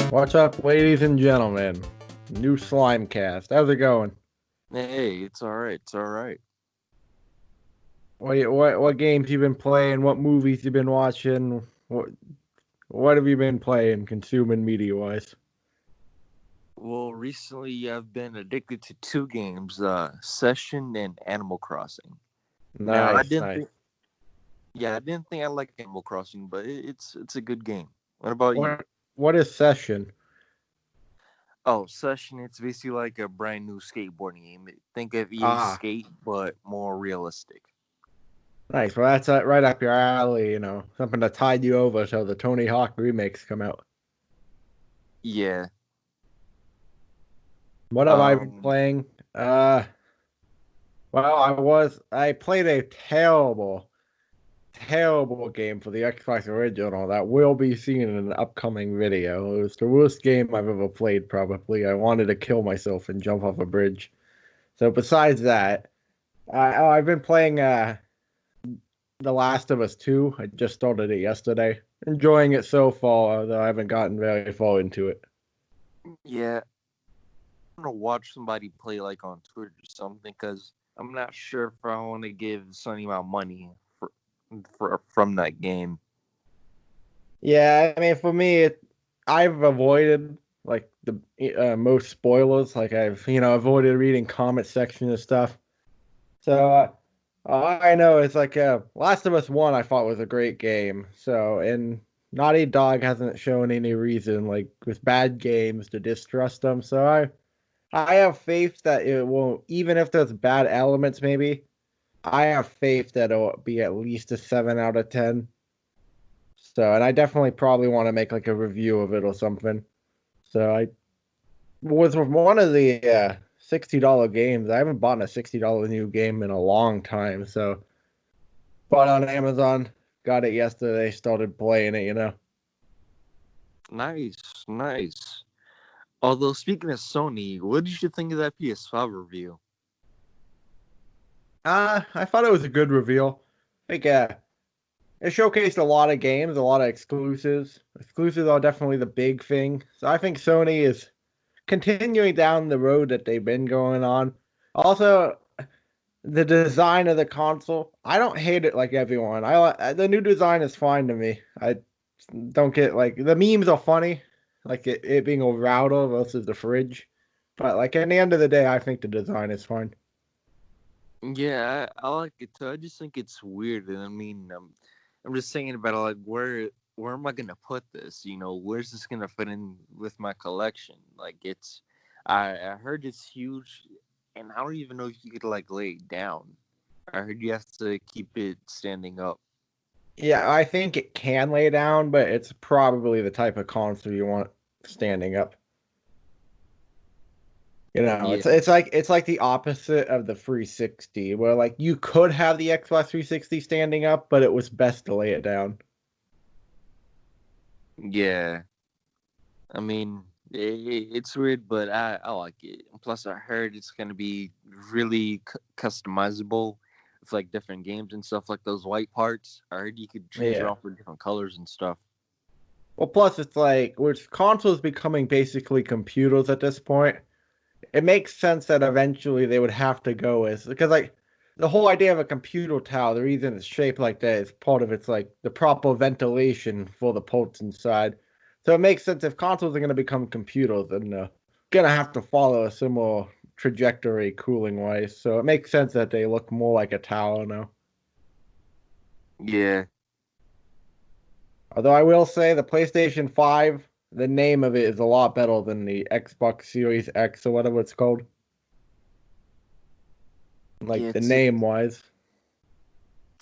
What's up, ladies and gentlemen? New Slimecast. How's it going? Hey, it's all right. It's all right. What games you been playing? What movies you been watching? What have you been playing, consuming media wise? Well, recently I've been addicted to two games, Session and Animal Crossing. Now, Nice, nice. I didn't think I liked Animal Crossing, but it's a good game. What about you? What is Session? Oh, Session, it's basically like a brand new skateboarding game. Think of EA Ah, Skate, but more realistic. nice. Well, that's right up your alley. Something to tide you over till the Tony Hawk remakes come out. Yeah. What have I been Um. playing? Well, I played a terrible game for the Xbox original that will be seen in an upcoming video. It was the worst game I've ever played, probably. I wanted to kill myself and jump off a bridge. So besides that, I've been playing The Last of Us 2. I just started it yesterday. Enjoying it so far, though I haven't gotten very far into it. Yeah. I'm gonna watch somebody play like on Twitter or something because I'm not sure if I want to give Sonny my money from that game. Yeah, I mean, for me, I've avoided like the most spoilers. Like I've avoided reading comment section and stuff. So all I know is like Last of Us One. I thought was a great game. So and Naughty Dog hasn't shown any reason like with bad games to distrust them. So I have faith that it will, even if there's bad elements, maybe I have faith that it'll be at least a 7 out of 10. So and I definitely probably want to make like a review of it or something. So I was one of the $60 games. I haven't bought a $60 new game in a long time. So bought on Amazon, got it yesterday, started playing it. Nice, nice. Although speaking of Sony, what did you think of that PS5 review? I thought it was a good reveal. Like it showcased a lot of games, a lot of exclusives. Exclusives are definitely the big thing. So I think Sony is continuing down the road that they've been going on. Also, the design of the console, I don't hate it like everyone. The new design is fine to me. I don't get like the memes are funny, like it being a router versus the fridge. But like at the end of the day, I think the design is fine. Yeah, I like it too. I just think it's weird, and I mean, I'm just thinking about it, like where am I gonna put this? Where's this gonna fit in with my collection? Like I heard it's huge, and I don't even know if you could like lay it down. I heard you have to keep it standing up. Yeah, I think it can lay down, but it's probably the type of console you want standing up. Yeah, It's like the opposite of the 360, where like you could have the Xbox 360 standing up, but it was best to lay it down. yeah. I mean, it's weird, but I like it. Plus, I heard it's gonna be really customizable with like different games and stuff, like those white parts. I heard you could change it Yeah. off for different colors and stuff. Well, plus it's like with consoles becoming basically computers at this point, it makes sense that eventually they would have to go as because like the whole idea of a computer tower, the reason it's shaped like that is part of it's like the proper ventilation for the ports inside. So it makes sense if consoles are going to become computers, then gonna have to follow a similar trajectory cooling wise. So it makes sense that they look more like a tower now. Yeah, Although I will say the PlayStation 5, the name of it is a lot better than the Xbox Series X or whatever it's called. yeah. Like the name wise.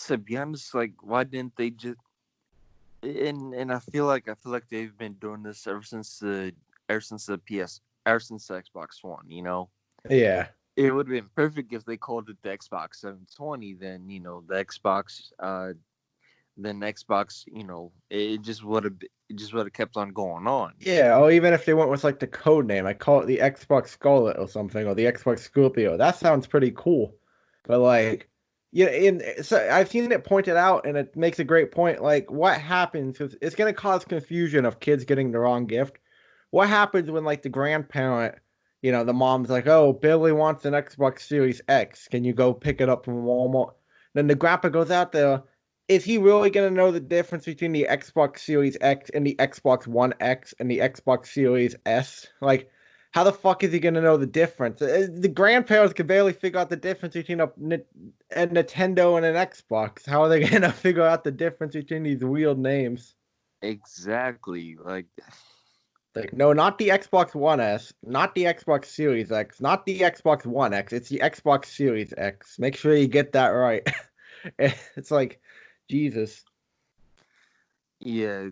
To be honest, like, why didn't they just? And I feel like they've been doing this ever since the Xbox One. Yeah. It would have been perfect if they called it the Xbox 720. Then the Xbox, it just would have kept on going on. Yeah, or even if they went with like the code name, I call it the Xbox Scarlet or something, or the Xbox Scorpio. That sounds pretty cool. But like, yeah, so I've seen it pointed out, and it makes a great point. Like, what happens? 'Cause it's gonna cause confusion of kids getting the wrong gift. what happens when like the grandparent, the mom's like, "Oh, Billy wants an Xbox Series X. Can you go pick it up from Walmart?" Then the grandpa goes out there. Is he really gonna know the difference between the Xbox Series X and the Xbox One X and the Xbox Series S? Like, how the fuck is he gonna know the difference? The grandparents can barely figure out the difference between a Nintendo and an Xbox. How are they gonna figure out the difference between these weird names? Exactly. Like, Like, no, not the Xbox One S, not the Xbox Series X, not the Xbox One X. It's the Xbox Series X. Make sure you get that right. It's like, Jesus, yeah,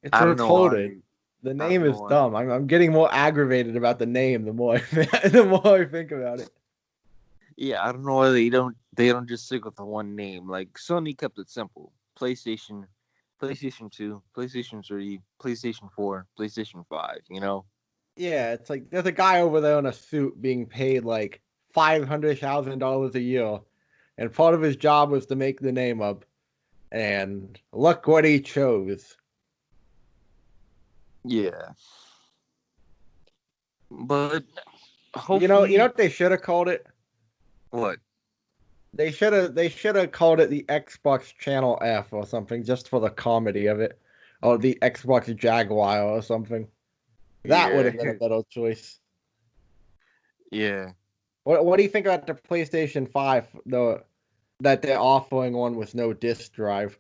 it's I don't know retarded. why. The I name don't know is why. dumb. I'm getting more aggravated about the name the more the more I think about it. Yeah, I don't know why they don't just stick with the one name. Like Sony kept it simple. PlayStation, PlayStation 2, PlayStation 3, PlayStation 4, PlayStation 5, you know? Yeah, it's like there's a guy over there in a suit being paid like $500,000 a year, and part of his job was to make the name up. And look what he chose. Yeah. But You know hopefully what they should have called it? what? They should have called it the Xbox Channel F or something just for the comedy of it. Or the Xbox Jaguar or something. That would Yeah. have been a better choice. Yeah. What do you think about the PlayStation 5 though that they're offering one with no disc drive?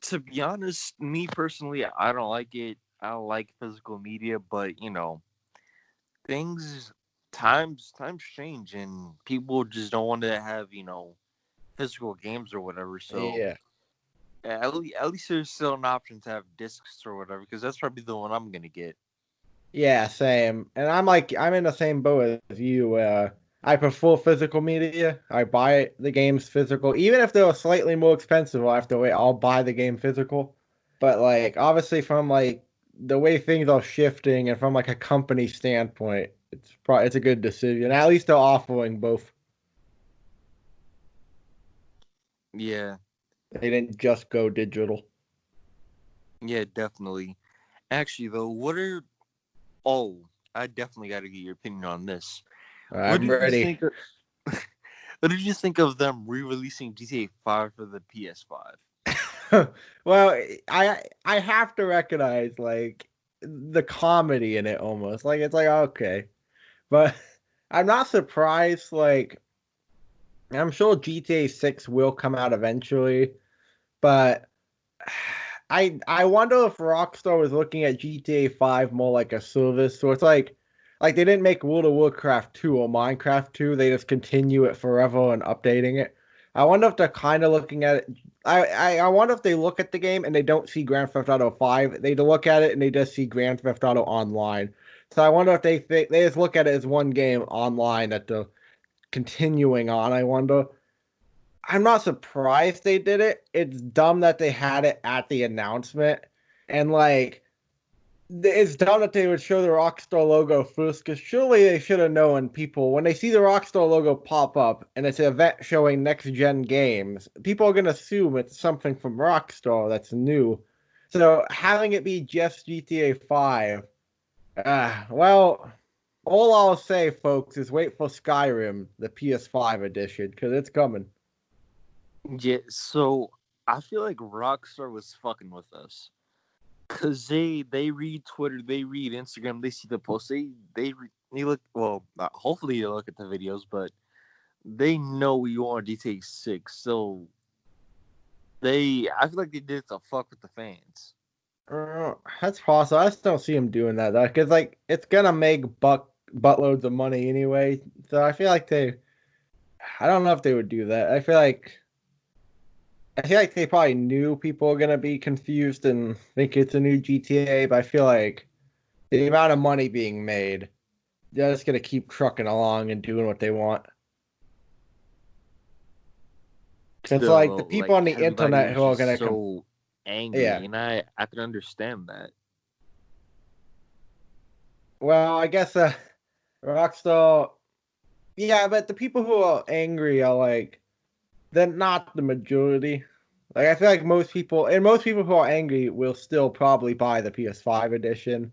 To be honest, me personally, I don't like it. I don't like physical media, but things times change and people just don't want to have, physical games or whatever. So Yeah. at least there's still an option to have discs or whatever, because that's probably the one I'm gonna get. Yeah, same. And I'm in the same boat as you. I prefer physical media. I buy the games physical, even if they're slightly more expensive. I'll have to wait. I'll buy the game physical. But like, obviously, from like the way things are shifting, and from like a company standpoint, it's a good decision. At least they're offering both. Yeah, They didn't just go digital. yeah, definitely. Actually, though, oh, I definitely got to get your opinion on this. What I'm did you ready. think? What did you think of them re-releasing GTA 5 for the PS5? Well, I have to recognize like the comedy in it almost. Like it's like okay. But I'm not surprised. Like, I'm sure GTA 6 will come out eventually, but I wonder if Rockstar was looking at GTA 5 more like a service. So it's like they didn't make World of Warcraft 2 or Minecraft 2. They just continue it forever and updating it. I wonder if they're kind of looking at it. I wonder if they look at the game and they don't see Grand Theft Auto 5. They look at it and they just see Grand Theft Auto Online. So I wonder if they think they just look at it as one game online that they're continuing on. I wonder. I'm not surprised they did it. It's dumb that they had it at the announcement, and like it's dumb that they would show the Rockstar logo first. Because surely they should have known people when they see the Rockstar logo pop up and it's an event showing next gen games. People are gonna assume it's something from Rockstar that's new. So having it be just GTA 5, well, all I'll say, folks, is wait for Skyrim, the PS5 edition, because it's coming. Yeah, so I feel like Rockstar was fucking with us. Cause they read Twitter, they read Instagram, they see the posts, they look, well. Hopefully they look at the videos, but they know we want GTA 6, so I feel like they did it to fuck with the fans. That's possible. I just don't see him doing that though, because like it's gonna make buttloads of money anyway. So I feel like I don't know if they would do that. I feel like they probably knew people are gonna be confused and think it's a new GTA, but I feel like the amount of money being made, they're just gonna keep trucking along and doing what they want. It's like the Still, people like, on the everybody internet was who are just gonna so angry, yeah. and I can understand that. Well, I guess Rockstar, yeah, but the people who are angry are like they're not the majority. Like I feel like most people who are angry will still probably buy the PS5 edition.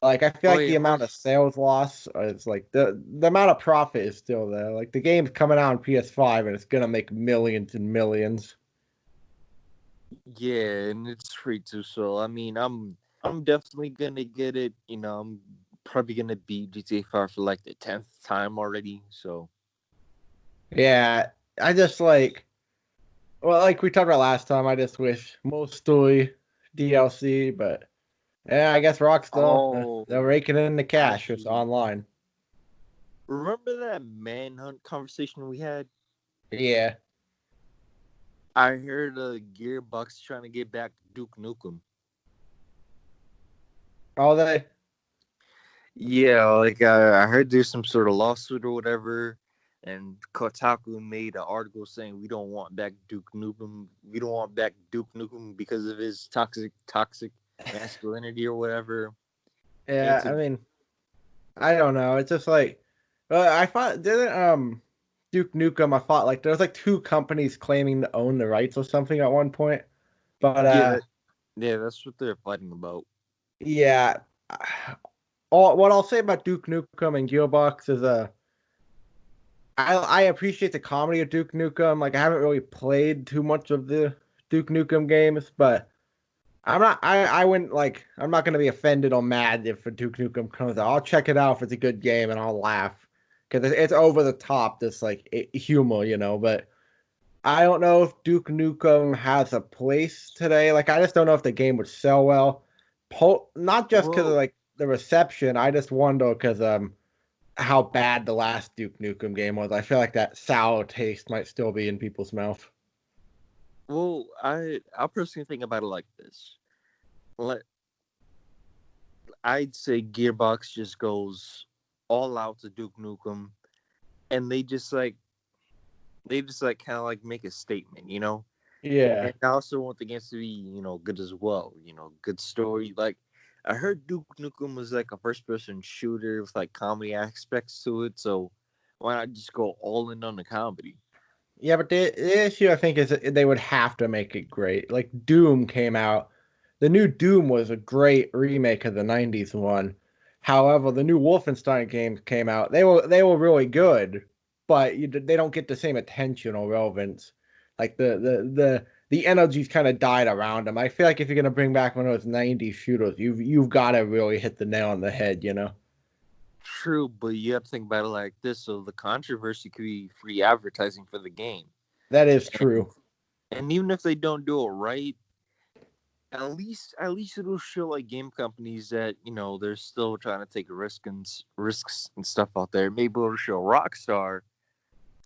Like I feel Oh like yeah, the amount of most sales loss is like the amount of profit is still there. Like the game's coming out on PS5 and it's gonna make millions and millions. yeah, and it's free too. So I mean, I'm definitely gonna get it. I'm probably gonna beat GTA 5 for like the 10th time already. So Yeah, I just like well, like we talked about last time, I just wish more story DLC, but yeah, I guess Rockstar they're oh, raking in the cash. It's actually, online. remember that manhunt conversation we had? Yeah. I heard Gearbox trying to get back Duke Nukem. All they Yeah, like I heard there's some sort of lawsuit or whatever, and Kotaku made an article saying we don't want back Duke Nukem. We don't want back Duke Nukem because of his toxic masculinity or whatever. And Yeah, it's I a mean, I don't know. It's just like I thought didn't Duke Nukem I thought like there was like two companies claiming to own the rights or something at one point. But yeah, yeah, that's what they're fighting about. yeah, all what I'll say about Duke Nukem and Gearbox is I appreciate the comedy of Duke Nukem. Like I haven't really played too much of the Duke Nukem games, but I wouldn't like I'm not gonna be offended or mad if a Duke Nukem comes out. I'll check it out if it's a good game and I'll laugh because it's over the top, this like humor, But I don't know if Duke Nukem has a place today. Like I just don't know if the game would sell well. Not just because of Well, like the reception. I just wonder because how bad the last Duke Nukem game was. I feel like that sour taste might still be in people's mouth. I personally think about it like this. Let I'd say Gearbox just goes all out to Duke Nukem, and they just like kind of like make a statement. Yeah. And I also want the games to be, good as well. Good story. Like I heard Duke Nukem was like a first person shooter with like comedy aspects to it. So why not just go all in on the comedy? Yeah, but the issue I think is that they would have to make it great. Like Doom came out. The new Doom was a great remake of the 90s one. However, the new Wolfenstein games came out. They were really good, but they don't get the same attention or relevance. Like the energy's kind of died around them. I feel like if you're gonna bring back one of those 90s shooters, you've got to really hit the nail on the head. True, but you have to think about it like this. So the controversy could be free advertising for the game. That is And true. and even if they don't do it right, at least it'll show like game companies that they're still trying to take risks and stuff out there. Maybe it'll show Rockstar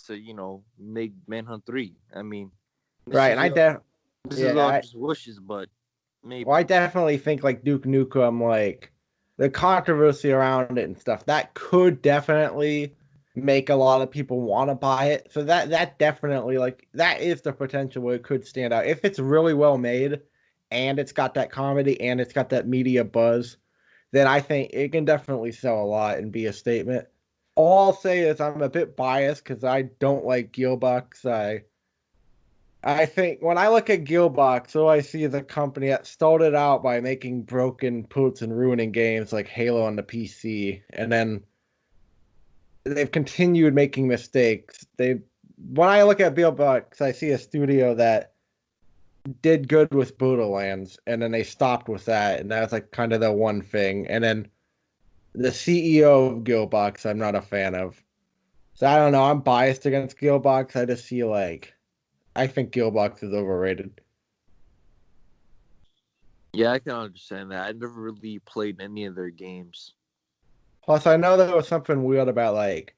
to make Manhunt 3. I mean, this Right, and is I all, def this is all yeah, just wishes, but well, I maybe. definitely think like Duke Nukem, like the controversy around it and stuff, that could definitely make a lot of people want to buy it. So that definitely like that is the potential where it could stand out if it's really well made, and it's got that comedy and it's got that media buzz. Then I think it can definitely sell a lot and be a statement. All I'll say is I'm a bit biased because I don't like Gearbox. I think when I look at Gearbox, all I see is a company that started out by making broken ports and ruining games like Halo on the PC, and then they've continued making mistakes. When I look at Gearbox, I see a studio that did good with Borderlands, and then they stopped with that, and that's like kind of the one thing. And then the CEO of Gearbox, I'm not a fan of. So I don't know. I'm biased against Gearbox. I just feel like I think Gearbox is overrated. Yeah, I can understand that. I never really played any of their games. Plus, I know there was something weird about like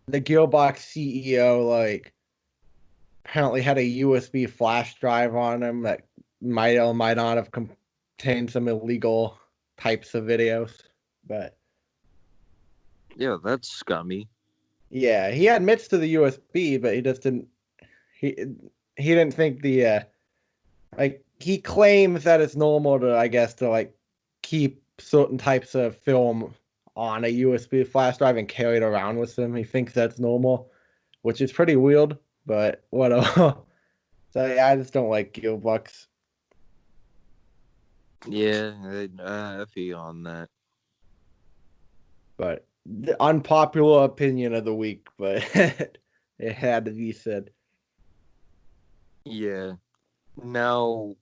the Gearbox CEO, like apparently had a USB flash drive on him that might or might not have contained some illegal types of videos. But Yeah, that's scummy. yeah, he admits to the USB, but he just didn't. He he didn't think the like he claims that it's normal to I guess to like keep certain types of film on a USB flash drive and carry it around with him. He thinks that's normal, which is pretty weird, but whatever. So yeah, I just don't like Gearbox. Yeah, I feel you on that. But the unpopular opinion of the week, but it had to be said. Yeah. Now,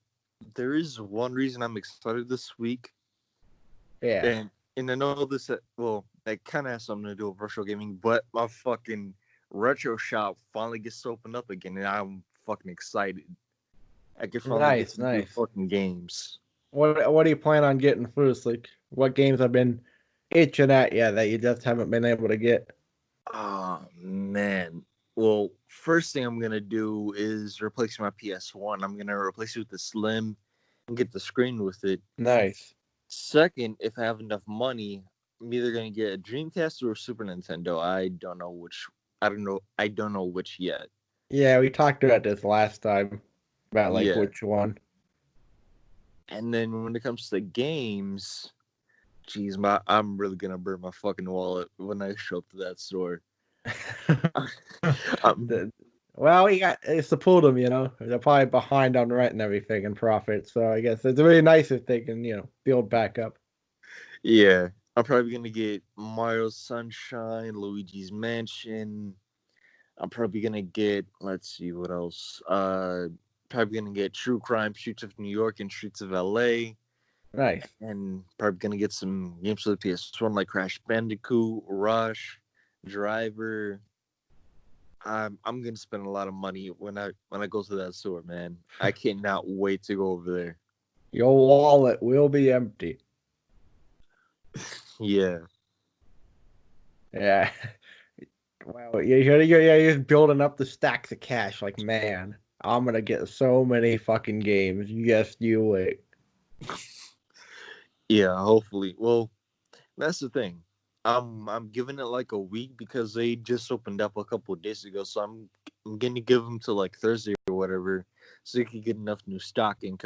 there is one reason I'm excited this week, Yeah. and I know this. Well, that kind of has something to do with virtual gaming, but my fucking retro shop finally gets to open up again, and I'm fucking excited. I can finally get Nice, some new nice. fucking games. What do you plan on getting first? Like what games have been itching at you that you just haven't been able to get? Oh man. Well, first thing I'm gonna do is replace my PS1. I'm gonna replace it with the Slim and get the screen with it. Nice. Second, if I have enough money, I'm either gonna get a Dreamcast or a Super Nintendo. I don't know which. I don't know. I don't know which yet. Yeah, we talked about this last time about like Yeah. which one. And then when it comes to games, geez, I'm really gonna burn my fucking wallet when I show up to that store. um, The- well, we got it's support them, They're probably behind on rent and everything and profit. So I guess it's really nice if they can, build back up. yeah, I'm probably gonna get Mario Sunshine, Luigi's Mansion. I'm probably gonna get, let's see what else. Probably gonna get True Crime, Streets of New York and Streets of LA. Nice. And probably gonna get some games for the PS1 like Crash Bandicoot, Rush, Driver. I'm gonna spend a lot of money when I go to that store, man. I cannot wait to go over there. Your wallet will be empty. Yeah, Yeah. Well, you're just building up the stacks of cash. Like, man, I'm gonna get so many fucking games. You wait. yeah. Hopefully, well, that's the thing. I'm giving it like a week because they just opened up a couple of days ago, so I'm gonna give them to like Thursday or whatever, so you can get enough new stock in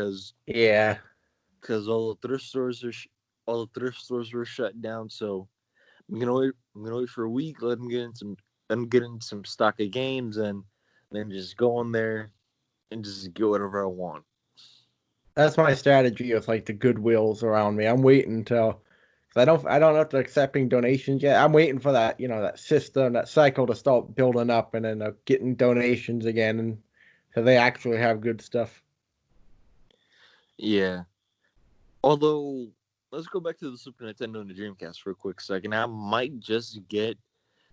Yeah, because all the thrift stores were shut down. So I'm gonna wait for a week, let them get in some stock of games, and then just go in there and just get whatever I want. that's my strategy with like the Goodwills around me. I'm waiting until 'cause I don't know if they're accepting donations yet. I'm waiting for that, that system, that cycle to start building up, and then getting donations again, and so they actually have good stuff. Yeah. Although, let's go back to the Super Nintendo and the Dreamcast for a quick second. I might just get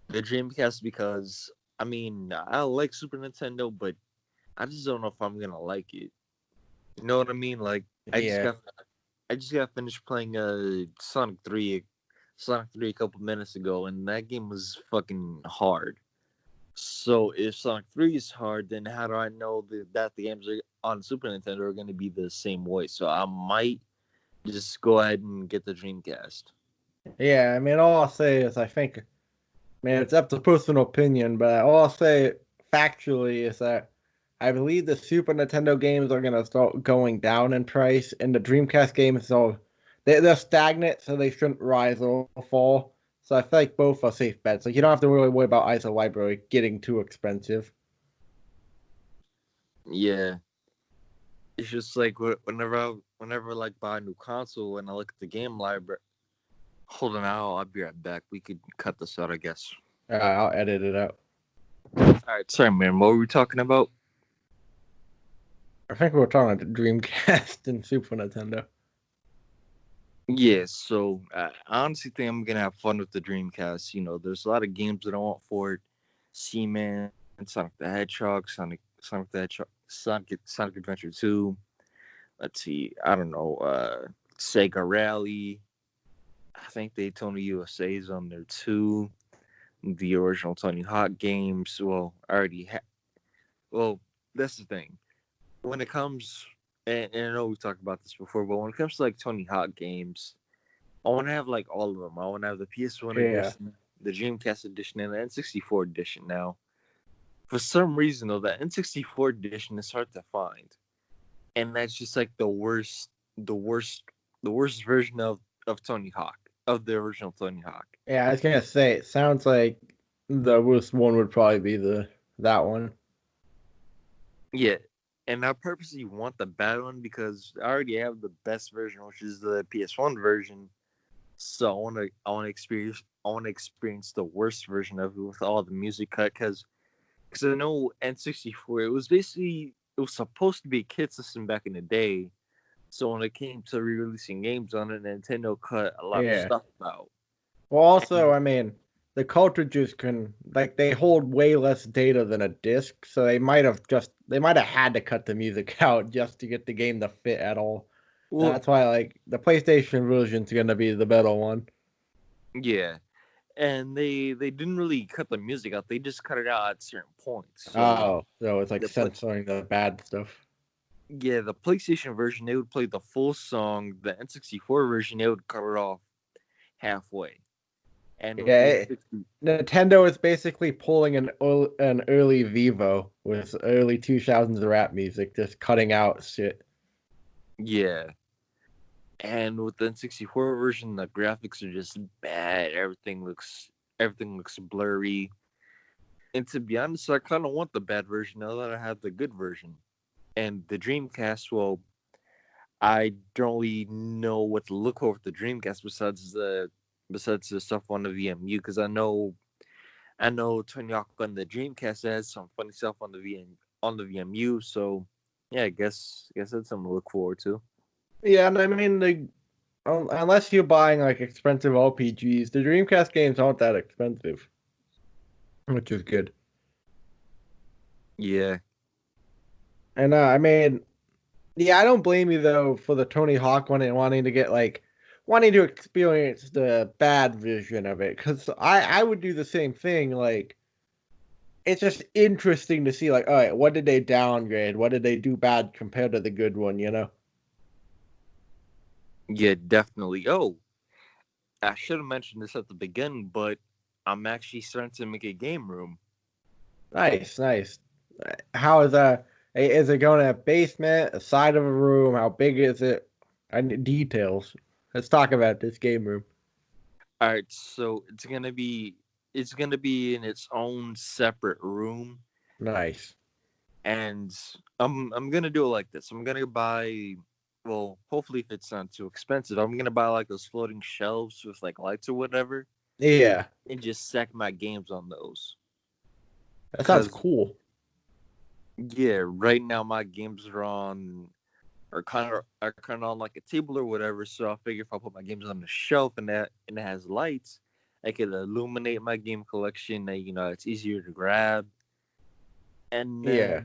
the Dreamcast because I mean I like Super Nintendo, but I just don't know if I'm gonna like it. You know what I mean? Like I just Yeah, got I just got finished playing Sonic 3 a couple minutes ago, and that game was fucking hard. So if Sonic 3 is hard, then how do I know that the games on Super Nintendo are going to be the same way? So I might just go ahead and get the Dreamcast. yeah. I mean, all I'll say is I think, man, it's up to personal opinion, but all I'll say factually is that I believe the Super Nintendo games are gonna start going down in price, and the Dreamcast games they're stagnant, so they shouldn't rise or fall. So I feel like both are safe bets. Like you don't have to really worry about either library getting too expensive. Yeah, it's just like whenever I like buy a new console and I look at the game library. Hold on, I'll be right back. We could cut this out, I guess. I'll edit it out. All right, sorry, man. What were we talking about? I think we were talking about the Dreamcast and Super Nintendo. Yeah, so I honestly think I'm gonna have fun with the Dreamcast. You know, there's a lot of games that I want for it. Seaman, Sonic the Hedgehog, Sonic the Hedgehog, Sonic Adventure 2. Let's see, I don't know, Sega Rally. I think Daytona USA is on there too. The original Tony Hawk games. Well, I already had. Well, that's the thing. When it comes, and I know we talked about this before, but when it comes to like Tony Hawk games, I want to have like all of them. I want to have the PS1 Yeah. edition, the Dreamcast edition, and the N64 edition. Now, for some reason though, the N64 edition is hard to find, and that's just like the worst, the worst version of Tony Hawk, of the original Tony Hawk. Yeah, I was gonna say it sounds like the worst one would probably be the that one. Yeah, and I purposely want the bad one because I already have the best version, which is the PS1 version. So I want to experience the worst version of it with all the music cut because I know N64 it was supposed to be a kid system back in the day. So when it came to re-releasing games on it, Nintendo cut a lot of Yeah. stuff out. Well, also, And I mean, the cartridges can like they hold way less data than a disc, so they might have had to cut the music out just to get the game to fit at all. well, That's why like the PlayStation version's gonna be the better one. yeah, and they didn't really cut the music out. They just cut it out at certain points. So Oh, so it's like the play, censoring the bad stuff. yeah, the PlayStation version they would play the full song. The N64 version they would cut it off halfway. And with Yeah, the N60, Nintendo is basically pulling an early Vivo with early 2000s rap music, just cutting out shit. yeah, and with the N64 version, the graphics are just bad. Everything looks blurry. And to be honest, I kind of want the bad version now that I have the good version. And the Dreamcast, well, I don't really know what to look for with the Dreamcast besides the stuff on the VMU because I know Tony Hawk on the Dreamcast has some funny stuff on the VMU. So yeah, I guess that's something to look forward to. Yeah, and I mean, unless you're buying like expensive RPGs, the Dreamcast games aren't that expensive, which is good. Yeah, And I mean, yeah, I don't blame you though for the Tony Hawk one and wanting to experience the bad version of it, because I would do the same thing. Like, it's just interesting to see, like, all right, what did they downgrade? What did they do bad compared to the good one? You know? yeah, definitely. Oh, I should have mentioned this at the beginning, but I'm actually starting to make a game room. Nice, nice. How is that? Is it going to a basement, a side of a room? How big is it? I need details. Let's talk about this game room. All right, so it's gonna be in its own separate room, Nice. and I'm gonna do it like this. I'm gonna buy, well, hopefully if it's not too expensive, I'm gonna buy like those floating shelves with like lights or whatever, Yeah, and just stack my games on those. that sounds Cause cool. yeah, right now my games are kind of on like a table or whatever. So I figure if I put my games on the shelf and it has lights, I could illuminate my game collection. You know, it's easier to grab. And Yeah.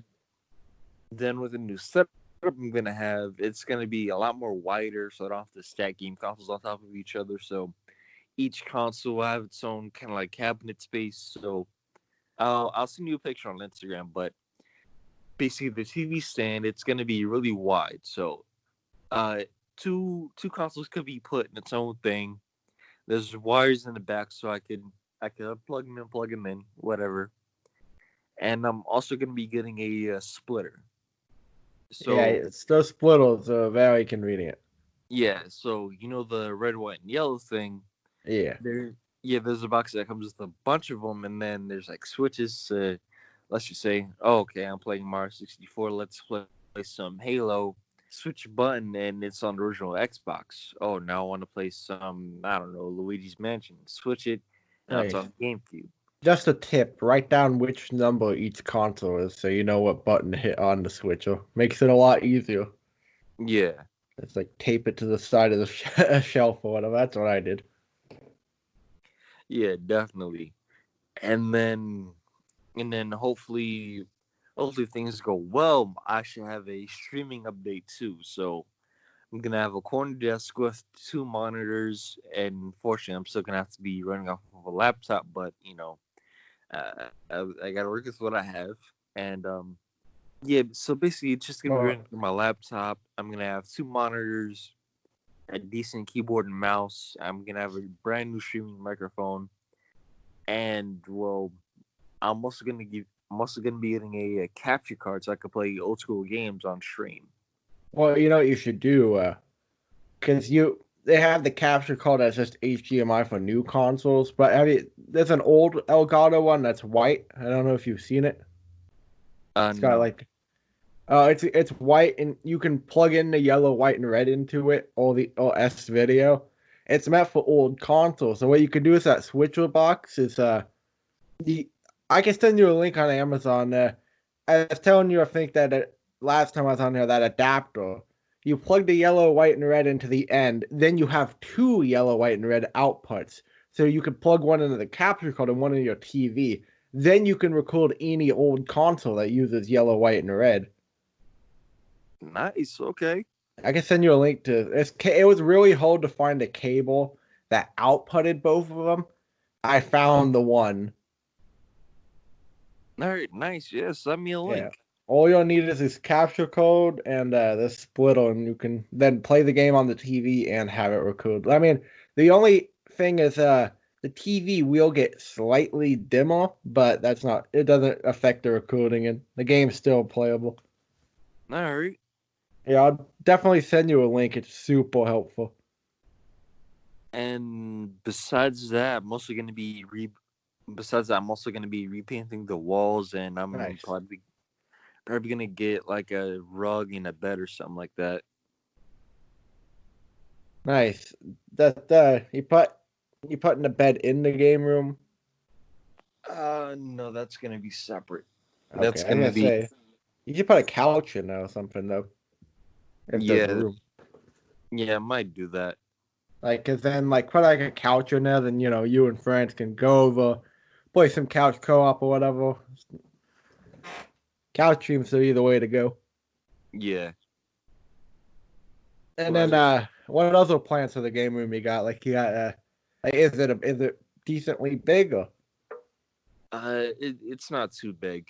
then with a new setup I'm gonna have, it's gonna be a lot more wider, so I don't have to stack game consoles on top of each other. So each console will have its own kind of like cabinet space. So I'll send you a picture on Instagram, but basically the TV stand it's gonna be really wide. So uh, two consoles could be put in its own thing. There's wires in the back, so I could plug them in, plug them in, whatever. And I'm also gonna be getting a splitter. Yeah, So it's those splittles are very convenient. yeah, so you know the red, white, and yellow thing. Yeah. There, yeah, there's a box that comes with a bunch of them, and then there's like switches. Let's just say, oh, okay, I'm playing Mario 64. Let's play some Halo. Switch a button, and it's on the original Xbox. Oh, now I want to play some, I don't know, Luigi's Mansion. Switch it, now it's Nice. on GameCube. Just a tip, write down which number each console is so you know what button to hit on the switcher. Makes it a lot easier. Yeah, It's like tape it to the side of the shelf or whatever. That's what I did. yeah, definitely. And then, hopefully things go well. I should have a streaming update too. So I'm gonna have a corner desk with two monitors, and fortunately, I'm still gonna have to be running off of a laptop. But you know, I gotta work with what I have, and yeah. So basically, it's just gonna be Well, running through my laptop. I'm gonna have two monitors, a decent keyboard and mouse. I'm gonna have a brand new streaming microphone, and well, I'm also gonna be getting a capture card so I can play old school games on stream. well, you know what you should do, because they have the capture card that's just HDMI for new consoles, but there's an old Elgato one that's white. I don't know if you've seen it. It's got No. like It's white, and you can plug in the yellow, white, and red into it, or S video. It's meant for old consoles. So what you can do is that switcher box is the I can send you a link on Amazon. I was telling you, I think that last time I was on there, that adapter. You plug the yellow, white, and red into the end. Then you have two yellow, white, and red outputs. So you can plug one into the capture card and one into your TV. Then you can record any old console that uses yellow, white, and red. Nice. Okay. I can send you a link to it. It was really hard to find a cable that outputted both of them. I found the one. All right. Nice. Yeah. Send me a Yeah. link. All you'll need is this capture code and the splitter, and you can then play the game on the TV and have it record. I mean, the only thing is the TV will get slightly dimmer, but it doesn't affect the recording, and the game's still playable. All right. Yeah, I'll definitely send you a link. It's super helpful. And besides that, I'm also gonna be Besides that, I'm also gonna be repainting the walls, and I'm Nice. probably gonna get like a rug and a bed or something like that. Nice. That you putting the bed in the game room. No, that's gonna be separate. Okay, That's I was gonna gonna be say you should put a couch in there or something though, if there's yeah, room. yeah. I might do that. Like, cause then like put like a couch in there, then you and friends can go over, play some couch co-op or whatever. Couch seems to be the way to go. Yeah, And then but what other plans for the game room you got? Like you got like, is it decently big or it's not too big.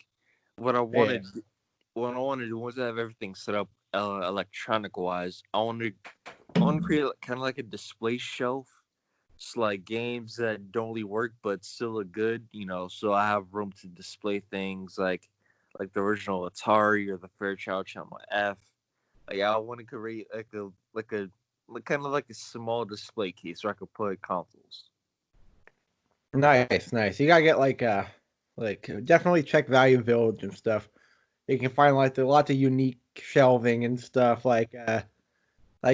What I yeah. wanted, what I wanted to do was to have everything set up electronic wise. I want to create kind of like a display shelf. It's like games that don't really work but still look good, So I have room to display things like the original Atari or the Fairchild Channel F. Like I want to create like kind of like a small display case where I could put consoles. Nice, nice. You gotta get like definitely check Value Village and stuff. You can find like lots of unique shelving and stuff like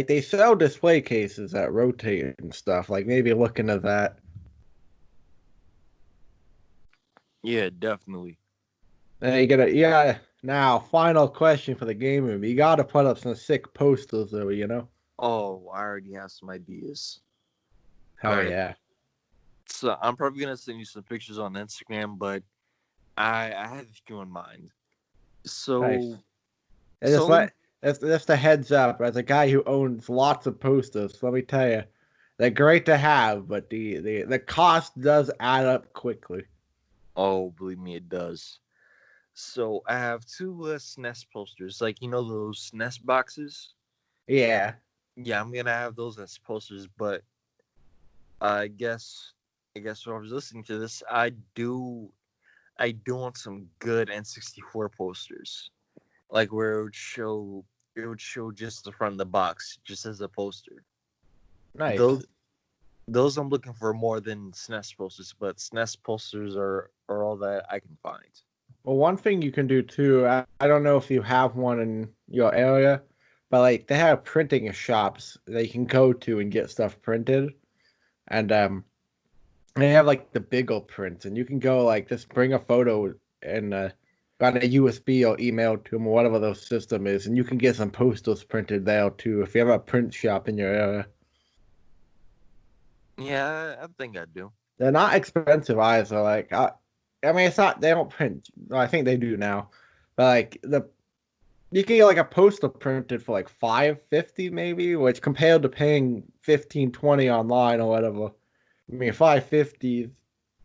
they sell display cases that rotate and stuff. Like maybe look into that. Yeah, definitely. And you gotta yeah. Now, final question for the game room. You gotta put up some sick posters though. Oh, I already have some ideas. All Hell right. yeah. So I'm probably gonna send you some pictures on Instagram, but I have a few in mind. Nice. So And so just let me just a heads up, as a guy who owns lots of posters, let me tell you, they're great to have, but the cost does add up quickly. Oh, believe me, it does. So I have two SNES posters, like those SNES boxes. Yeah. Yeah, I'm gonna have those as posters, but I guess when I was listening to this, I do want some good N64 posters, like where it would show just the front of the box, just as a poster. Nice. Those I'm looking for more than SNES posters, but SNES posters are all that I can find. Well, one thing you can do too, I don't know if you have one in your area, but like they have printing shops that you can go to and get stuff printed. And they have like the bigger prints, and you can go like just bring a photo and got a USB or email to them or whatever those system is, and you can get some posters printed there too if you have a print shop in your area. Yeah, I think I do. They're not expensive either. I mean, it's not they don't print. Well, I think they do now, but like the you can get like a poster printed for like 550 maybe, which compared to paying 15-20 online or whatever. I mean, 550 is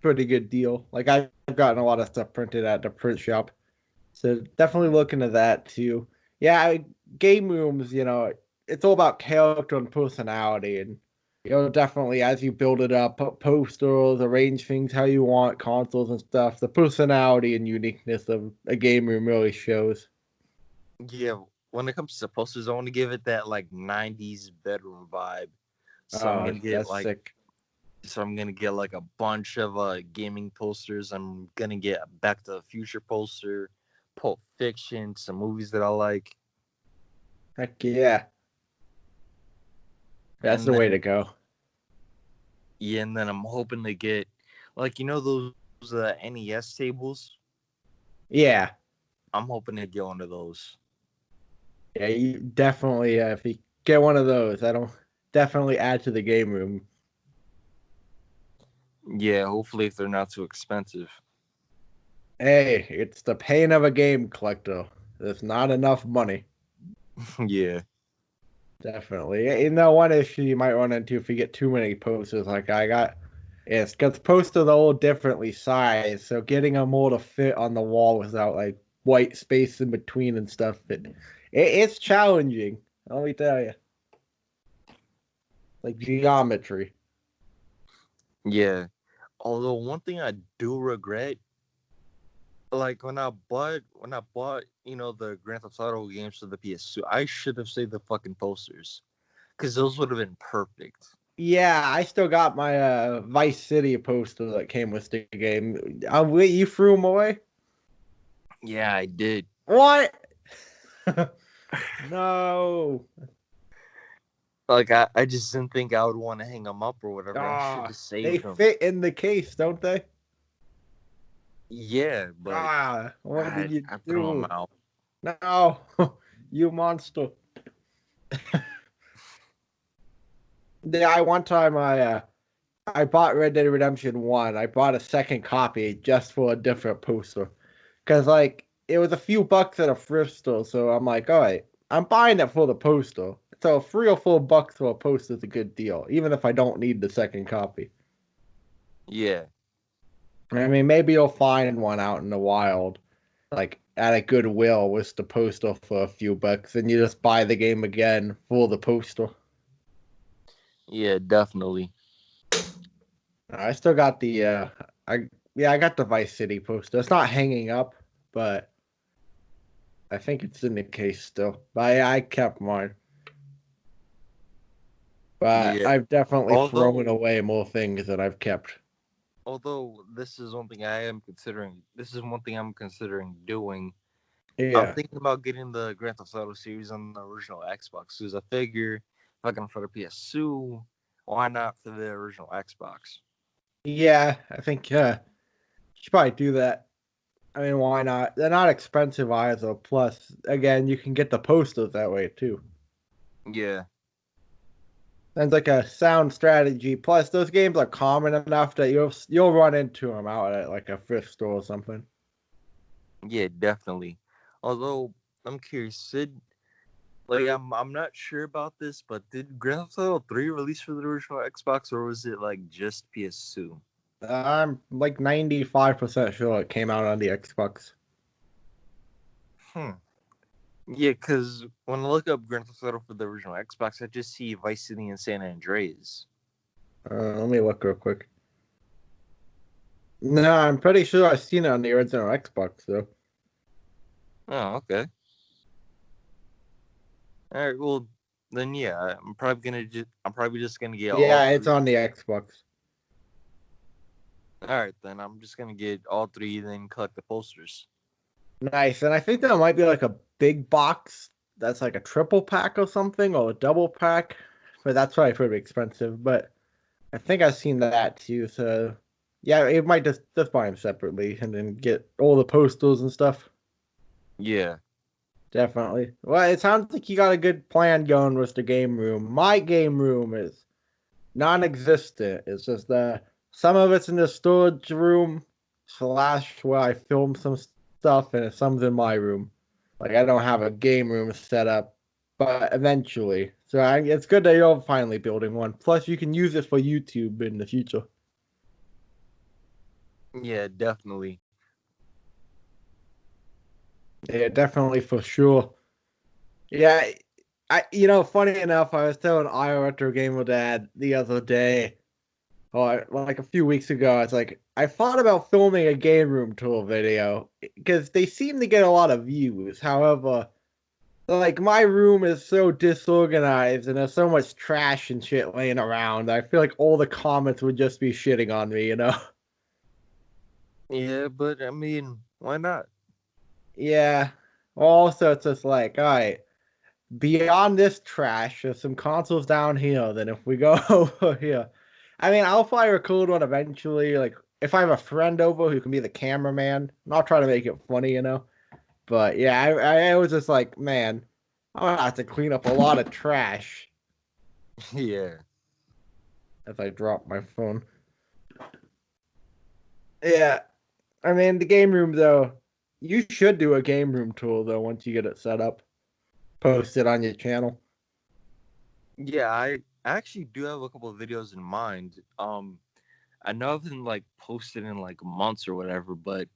pretty good deal. Like I've gotten a lot of stuff printed at the print shop, so definitely look into that too. Yeah, game rooms, it's all about character and personality, and definitely as you build it up, put posters, arrange things how you want, consoles and stuff. The personality and uniqueness of a game room really shows. Yeah, when it comes to posters, I want to give it that like '90s bedroom vibe. So I'm Oh, gonna get that's like, sick. so I'm gonna get like a bunch of gaming posters. I'm gonna get a Back to the Future poster, Pulp Fiction, some movies that I like, Heck yeah. That's and the then way to go. yeah, and then I'm hoping to get like those NES tables. Yeah. I'm hoping to get one of those. Yeah, you definitely, if you get one of those, that'll definitely add to the game room. Yeah, hopefully if they're not too expensive. Hey, it's the pain of a game collector. There's not enough money. Yeah, Definitely. One issue you might run into if you get too many posters like I got is because posters are all differently sized, so getting them all to fit on the wall without like white space in between and stuff, it's challenging. Let me tell you. Like geometry. yeah. Although one thing I do regret, like when I bought the Grand Theft Auto games for the PS2, I should have saved the fucking posters because those would have been perfect. Yeah, I still got my Vice City poster that came with the game. Wait, you threw them away? Yeah, I did. What? No. Like I just didn't think I would want to hang them up or whatever. I should Ah, have they saved them. fit in the case, don't they? Yeah, but Ah, what did you I threw them do? out. No, you monster. Yeah, one time I bought Red Dead Redemption 1. I bought a second copy just for a different poster. Cause like it was a few bucks at a thrift store, so I'm like, all right, I'm buying it for the poster. So $3 or $4 for a poster is a good deal, even if I don't need the second copy. Yeah, I mean, maybe you'll find one out in the wild, like at a Goodwill with the poster for a few bucks, and you just buy the game again for the poster. yeah, definitely. I still got the I yeah, I got the Vice City poster. It's not hanging up, but I think it's in the case still. But I kept mine. But Yeah. I've definitely thrown Although away more things that I've kept. although this is one thing I am considering. This is one thing I'm considering doing. I'm Yeah. thinking about getting the Grand Theft Auto series on the original Xbox because I figure if I can afford a PS2, why not for the original Xbox? Yeah, I think you should probably do that. I mean, why not? They're not expensive either. Plus, again, you can get the posters that way too. Yeah, Sounds like a sound strategy. Plus, those games are common enough that you'll run into them out at like a thrift store or something. yeah, definitely. Although I'm curious, I'm not sure about this, but did Grand Theft Auto 3 release for the original Xbox or was it like just PS2? I'm like 95% sure it came out on the Xbox. Hmm. Yeah, because when I look up Grand Theft Auto for the original Xbox, I just see Vice City and San Andreas. Let me look real quick. No, I'm pretty sure I've seen it on the original Xbox though. Oh, okay. All right. Well, then yeah, I'm probably just gonna get all Yeah, it's three. on the Xbox. All right, then I'm just gonna get all three, then collect the posters. Nice. And I think there might be like a big box that's like a triple pack or something, or a double pack. But that's probably pretty expensive. But I think I've seen that too. So yeah, it might just buy them separately and then get all the posters and stuff. Yeah, Definitely. Well, it sounds like you got a good plan going with the game room. My game room is non-existent. It's just some of it's in the storage room slash where I film some stuff, and some's in my room. Like I don't have a game room set up, but eventually. So it's good that you're finally building one. Plus, you can use it for YouTube in the future. yeah, definitely. Yeah, definitely for sure. Yeah, funny enough, I was telling Io Retro Gamer Dad the other day, or like a few weeks ago, it's like I thought about filming a game room tour video because they seem to get a lot of views. However, like my room is so disorganized and there's so much trash and shit laying around. I feel like all the comments would just be shitting on me, you know? Yeah, but I mean, why not? Yeah. Also, it's just like, all right, beyond this trash, there's some consoles down here. Then if we go over here, I mean, I'll probably record one eventually. Like, if I have a friend over who can be the cameraman, I'm not trying to make it funny, you know. But yeah, I was just like, man, I'm gonna have to clean up a lot of trash Yeah. as I drop my phone. Yeah, I mean, the game room though, you should do a game room tour though once you get it set up. Post it on your channel. Yeah, I actually do have a couple of videos in mind. I know I haven't like posted in like months or whatever, but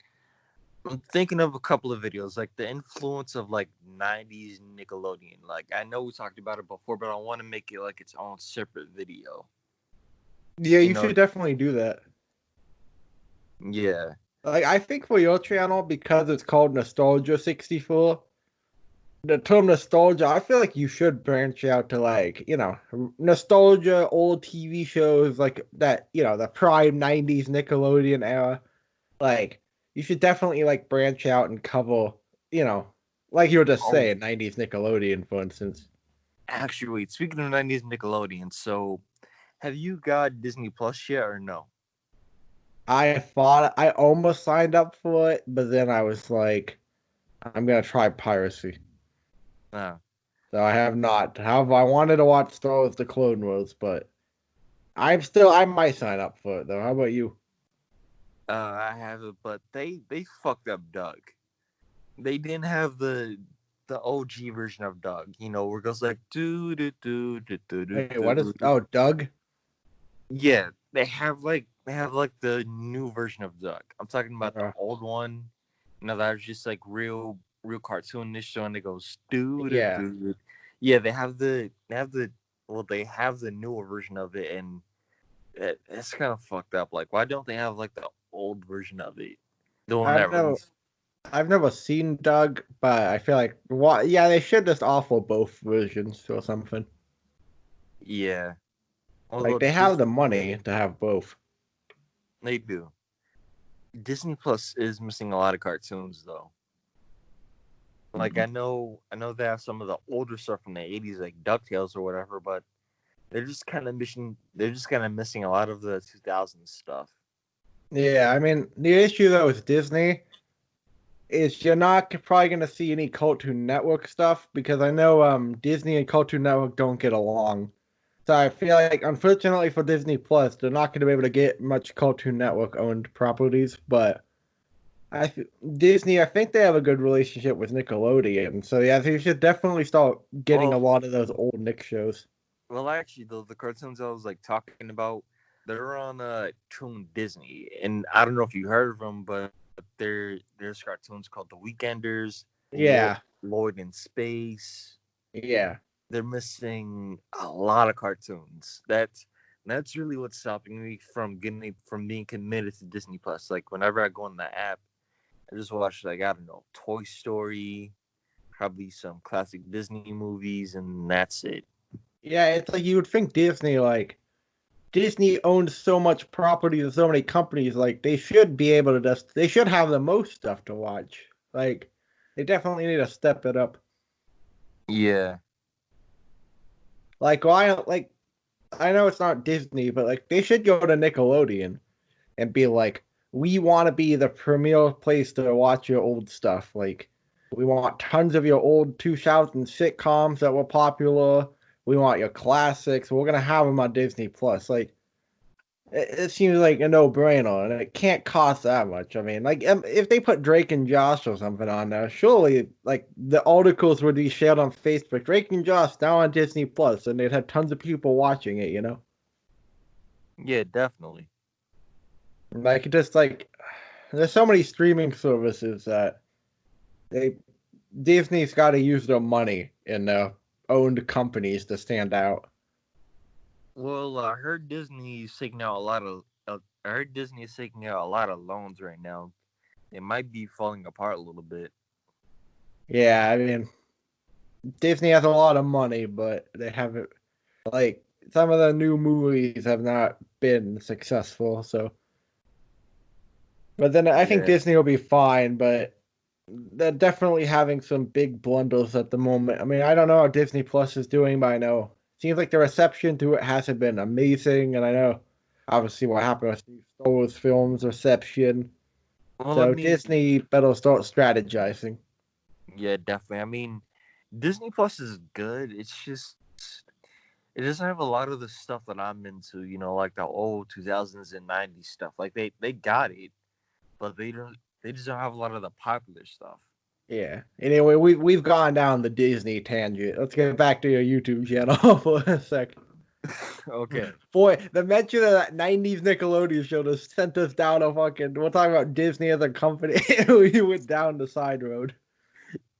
I'm thinking of a couple of videos, like the influence of like '90s Nickelodeon. Like I know we talked about it before, but I want to make it like its own separate video. Yeah, You you know? should definitely do that. Yeah, Like, I think for your channel, because it's called Nostalgia 64, the term nostalgia, I feel like you should branch out to like, nostalgia, old TV shows like that, the prime 90s Nickelodeon era. Like, you should definitely like branch out and cover, you know, like you were just Oh, saying, 90s Nickelodeon, for instance. actually, speaking of '90s Nickelodeon, so have you got Disney Plus yet or no? I almost signed up for it, but then I was like, I'm gonna try piracy. Uh, So I have not. However, I wanted to watch Star Wars: The Clone Wars, but I might sign up for it though. How about you? I have it, but they fucked up Doug. They didn't have the OG version of Doug. You know, where it goes like do do do do do do Wait, what is? do. Oh, Doug. Yeah, they have like the new version of Doug. I'm talking about the Uh, old one. You know, that was just like real cartoonish, and it goes do do yeah, do. Yeah, they have the newer version of it, and it's kind of fucked up. Like, why don't they have like the old version of it? The one I've that never released. I've never seen Doug, but I feel like what? Yeah, they should just offer both versions or something. Yeah. Like Although they have the money to have both. They do. Disney Plus is missing a lot of cartoons though. Like I know they have some of the older stuff from the '80s, like Ducktales or whatever, but they're just kind of missing a lot of the 2000s stuff. Yeah, I mean the issue though with Disney is you're not probably gonna see any Cartoon Network stuff because I know Disney and Cartoon Network don't get along. So I feel like unfortunately for Disney Plus, they're not gonna be able to get much Cartoon Network owned properties, but Disney, I think they have a good relationship with Nickelodeon. So yeah, they should definitely start getting a Well, lot of those old Nick shows. well, actually, though the cartoons I was like talking about, they're on Toon Disney, and I don't know if you heard of them, but there's cartoons called The Weekenders, Yeah, Lloyd in Space. yeah. They're missing a lot of cartoons. That's really what's stopping me from being committed to Disney Plus. Like whenever I go on the app, I just watch like I don't know, Toy Story, probably some classic Disney movies, and that's it. Yeah, it's like you would think Disney owns so much property and so many companies, like they should be able to they should have the most stuff to watch. Like they definitely need to step it up. Yeah, Like I know it's not Disney, but like they should go to Nickelodeon and be like, we want to be the premier place to watch your old stuff. Like we want tons of your old 2000 sitcoms that were popular. We want your classics. We're gonna have them on Disney Plus. Like it seems like a no-brainer, and it can't cost that much. I mean, like if they put Drake and Josh or something on there, surely like the articles would be shared on Facebook. Drake and Josh now on Disney Plus, and they'd have tons of people watching it. yeah, definitely. Like just like there's so many streaming services that they Disney's got to use their money in their owned companies to stand out. Well, I heard Disney is taking out a lot of. I heard Disney is taking out a lot of loans right now. It might be falling apart a little bit. Yeah, I mean Disney has a lot of money, but they haven't like some of the new movies have not been successful. So, but then I think Yeah, Disney will be fine. But they're definitely having some big blunders at the moment. I mean, I don't know how Disney Plus is doing, but I know seems like the reception to it hasn't been amazing, and I know obviously what happened with the Star Wars films reception. Well, I So mean, Disney better start strategizing. yeah, definitely. I mean, Disney Plus is good. It's just it doesn't have a lot of the stuff that I'm into. You know, like the old 2000s and 90s stuff. Like they got it, but they don't. They just don't have a lot of the popular stuff. Yeah. Anyway, we've gone down the Disney tangent. Let's get back to your YouTube channel for a second. Okay. Boy, the mention of that '90s Nickelodeon show just sent us down a fucking. We're talking about Disney as a company. We went down the side road.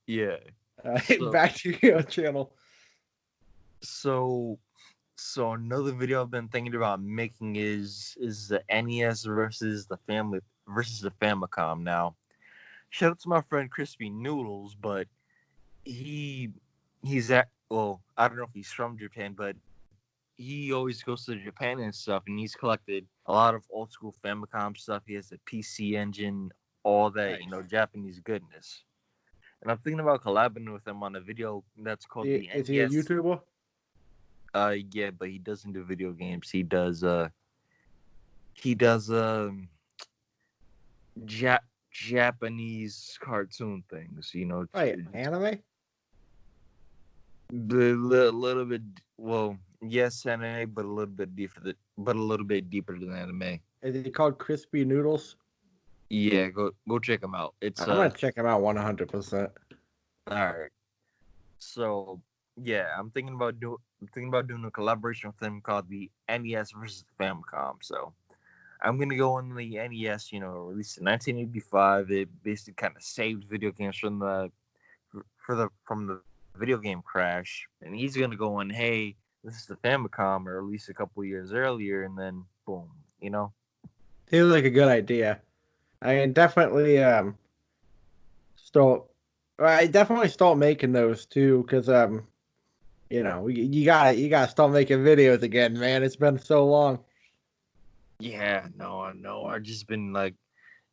Yeah. So Back to your channel. so so another video I've been thinking about making is the NES versus the Famicom. Now, shout out to my friend Crispy Noodles, but he he's at well, I don't know if he's from Japan, but he always goes to Japan and stuff, and he's collected a lot of old school Famicom stuff. He has a PC engine, all that, Nice. Japanese goodness. And I'm thinking about collabing with him on a video that's called the Is he a NES. YouTuber? Yeah, but he doesn't do video games. He does Japanese cartoon things, Right, anime. the little bit. Well, yes, anime, but a little bit deeper than anime. Is he called Crispy Noodles? Yeah, go check him out. It's I'm gonna check him out 100%. all right. So yeah, I'm thinking about doing a collaboration with him called the NES versus the Famicom. So I'm gonna go on the NES, released in 1985. It basically kind of saved video games from the video game crash, and he's gonna go on, hey, this is the Famicom, or at least a couple years earlier, and then boom, Seems like a good idea. I mean, definitely start. I definitely start making those too, because you gotta start making videos again, man. It's been so long. Yeah, no, I know. I've just been like,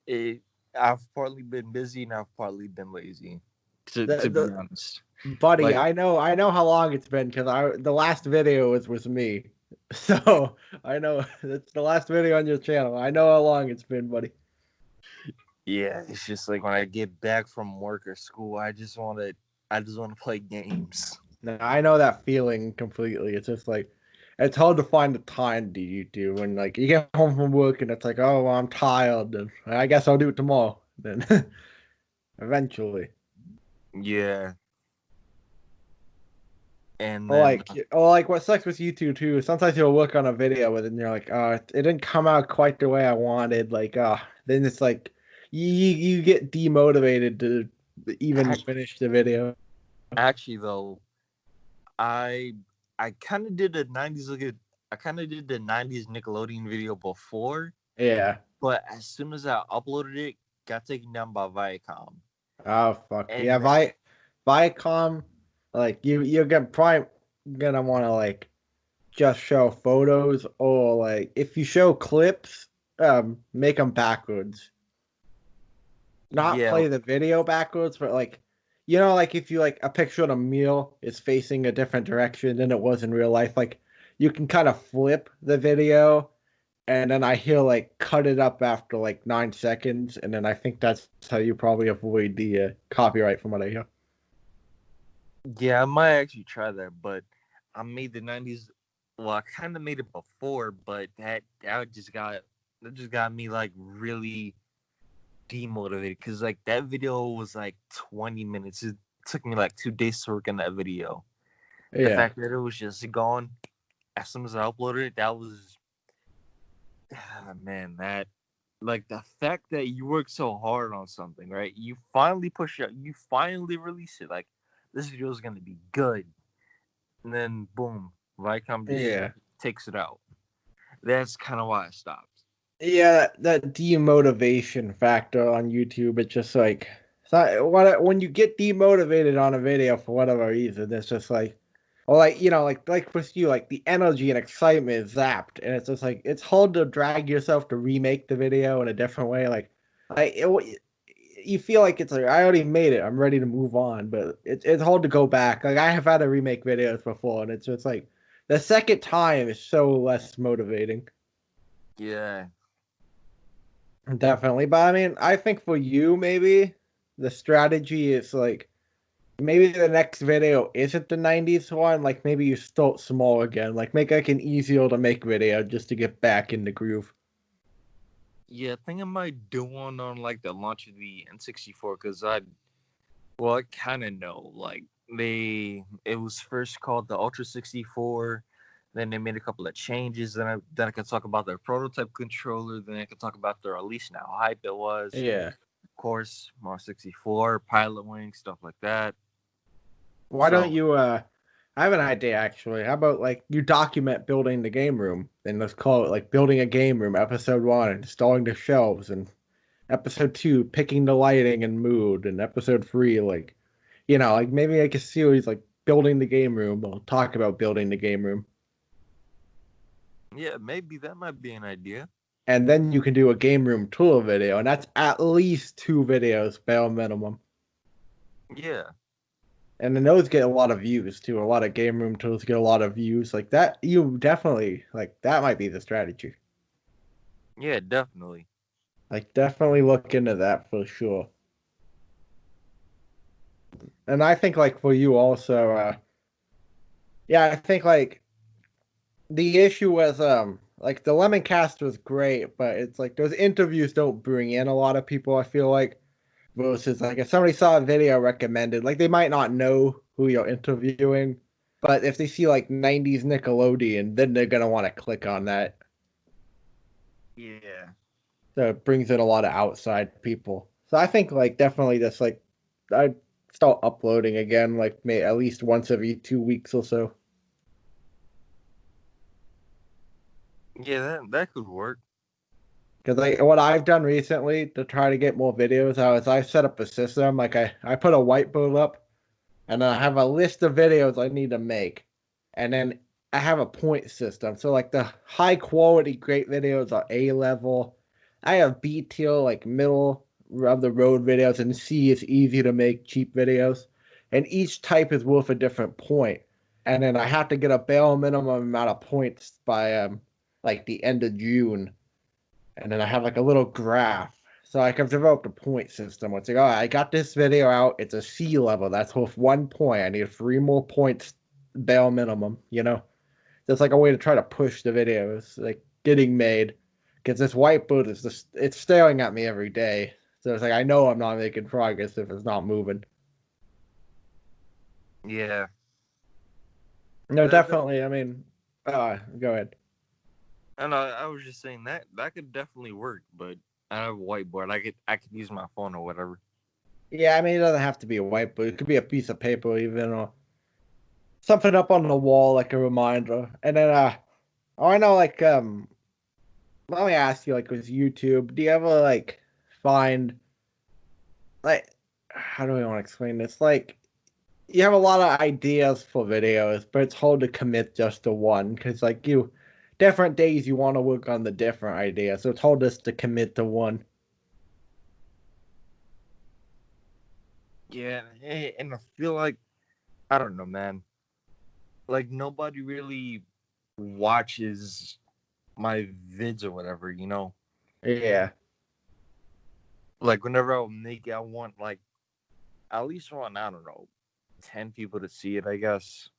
it, I've partly been busy and I've partly been lazy, to be The honest. buddy, Like, I know how long it's been because I the last video was me, so I know it's the last video on your channel. I know how long it's been, buddy. yeah, it's just like when I get back from work or school, I just want to play games. Now, I know that feeling completely. It's just like it's hard to find the time to YouTube when like you get home from work and it's like, oh, well, I'm tired, and I guess I'll do it tomorrow. Then eventually, Yeah, and or then like what sucks with YouTube too. Sometimes you'll work on a video with it and you're like, oh, it didn't come out quite the way I wanted. Like, then it's like you get demotivated to even finish the video. actually though, I I kind of did a '90s look at I kind of did the '90s Nickelodeon video before, Yeah. but as soon as I uploaded it, got taken down by Viacom. Oh fuck yeah, And Viacom, like you're gonna probably gonna want to like just show photos or like if you show clips, make them backwards. Not yeah, play the video backwards, but like like if you like a picture of a meal is facing a different direction than it was in real life, like you can kind of flip the video and then I hear like cut it up after like 9 seconds, and then I think that's how you probably avoid the copyright from what I hear. yeah, I might actually try that, but I made the '90s. Well, I kind of made it before, but that just got me like really demotivated because like that video was like 20 minutes. It took me like 2 days to work on that video. The Yeah. fact that it was just gone as soon as I uploaded it, that was man, that like the fact that you work so hard on something, right? You finally push it, you finally release it. Like this video is gonna be good, and then boom, Viacom just Yeah. takes it out. That's kind of why I stopped. Yeah, that demotivation factor on YouTube, it's just like it's not, when you get demotivated on a video for whatever reason, it's just like, or like like with you, like the energy and excitement is zapped, and it's just like it's hard to drag yourself to remake the video in a different way. Like you feel like it's like I already made it. I'm ready to move on, but it's hard to go back. Like I have had to remake videos before, and it's just like the second time is so less motivating. Yeah. Definitely, but I mean, I think for you, maybe the strategy is like maybe the next video isn't the 90s one. Like maybe you start small again. Like make like an easier to make video just to get back in the groove. Yeah, I think I might do one on like the launch of the N64 because I kind of know like it was first called the Ultra 64. Then they made a couple of changes. Then I can talk about their prototype controller. Then I can talk about their release and how hype it was. Yeah. Of course, Mar 64, Pilot Wing, stuff like that. Why don't So you I have an idea actually. How about like you document building the game room and let's call it like building a game room, episode 1, installing the shelves, and episode 2, picking the lighting and mood, and episode 3 like like maybe like a series like building the game room. We'll talk about building the game room. yeah, maybe that might be an idea. And then you can do a game room tour video, and that's at least 2 videos bare minimum. Yeah, And then those get a lot of views too. A lot of game room tours get a lot of views. Like that, you definitely like that might be the strategy. yeah, definitely. Like definitely look into that for sure. And I think like for you also, yeah, I think like the issue was like the Lemon Cast was great, but it's like those interviews don't bring in a lot of people. I feel like versus like if somebody saw a video recommended, like they might not know who you're interviewing, but if they see like 90s Nickelodeon, then they're gonna want to click on that. Yeah. So it brings in a lot of outside people. So I think like definitely just like I start uploading again, like may at least once every 2 weeks or so. Yeah, that could work. Because like what I've done recently to try to get more videos out is I set up a system. Like I put a whiteboard up and I have a list of videos I need to make. And then I have a point system. So like the high quality great videos are A level. I have B tier like middle of the road videos, and C is easy to make cheap videos. And each type is worth a different point. And then I have to get a bare minimum amount of points by like the end of June. And then I have like a little graph. So like I've developed a point system. It's like, oh, I got this video out. It's a C level. That's worth 1 point. I need 3 more points, bare minimum. That's like a way to try to push the videos like getting made. Because this whiteboard is just it's staring at me every day. So it's like I know I'm not making progress if it's not moving. Yeah. No, That definitely. I mean, go ahead. and I was just saying that could definitely work, but I have a whiteboard. I could use my phone or whatever. Yeah, I mean, it doesn't have to be a whiteboard. It could be a piece of paper, even, or something up on the wall, like a reminder. And then, oh, I know, like, let me ask you, like, with YouTube, do you ever, like, find, like, how do I want to explain this? Like, you have a lot of ideas for videos, but it's hard to commit just to one, because, like, different days you want to work on the different idea, so it's hard just to commit to one. Yeah, and I feel like I don't know, man. Like nobody really watches my vids or whatever, you know. Yeah. Like whenever I make it, I want like at least want I don't know, 10 people to see it. I guess.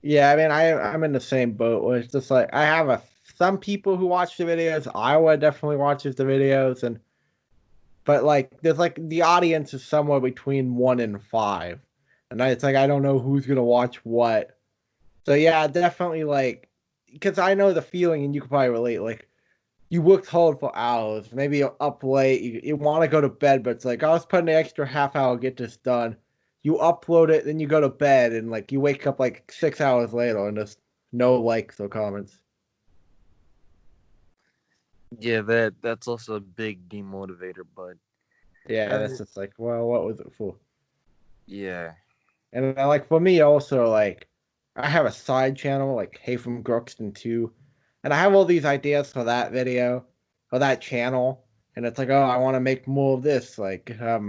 Yeah, I mean, I'm in the same boat where it's just like I have some people who watch the videos. Iowa definitely watches the videos, and but like there's like the audience is somewhere between 1 and 5, and it's like I don't know who's gonna watch what. So yeah, definitely like because I know the feeling, and you can probably relate. Like you worked hard for hours, maybe you're up late, you want to go to bed, but it's like I was putting an extra half hour to get this done. You upload it, then you go to bed, and like you wake up like 6 hours later, and there's no likes or comments. Yeah, that's also a big demotivator, but Yeah, uh, that's just like, well, what was it for? yeah, And like for me also, like I have a side channel like Hey from Gruxton 2, and I have all these ideas for that video, for that channel, and it's like, oh, I want to make more of this. Like, I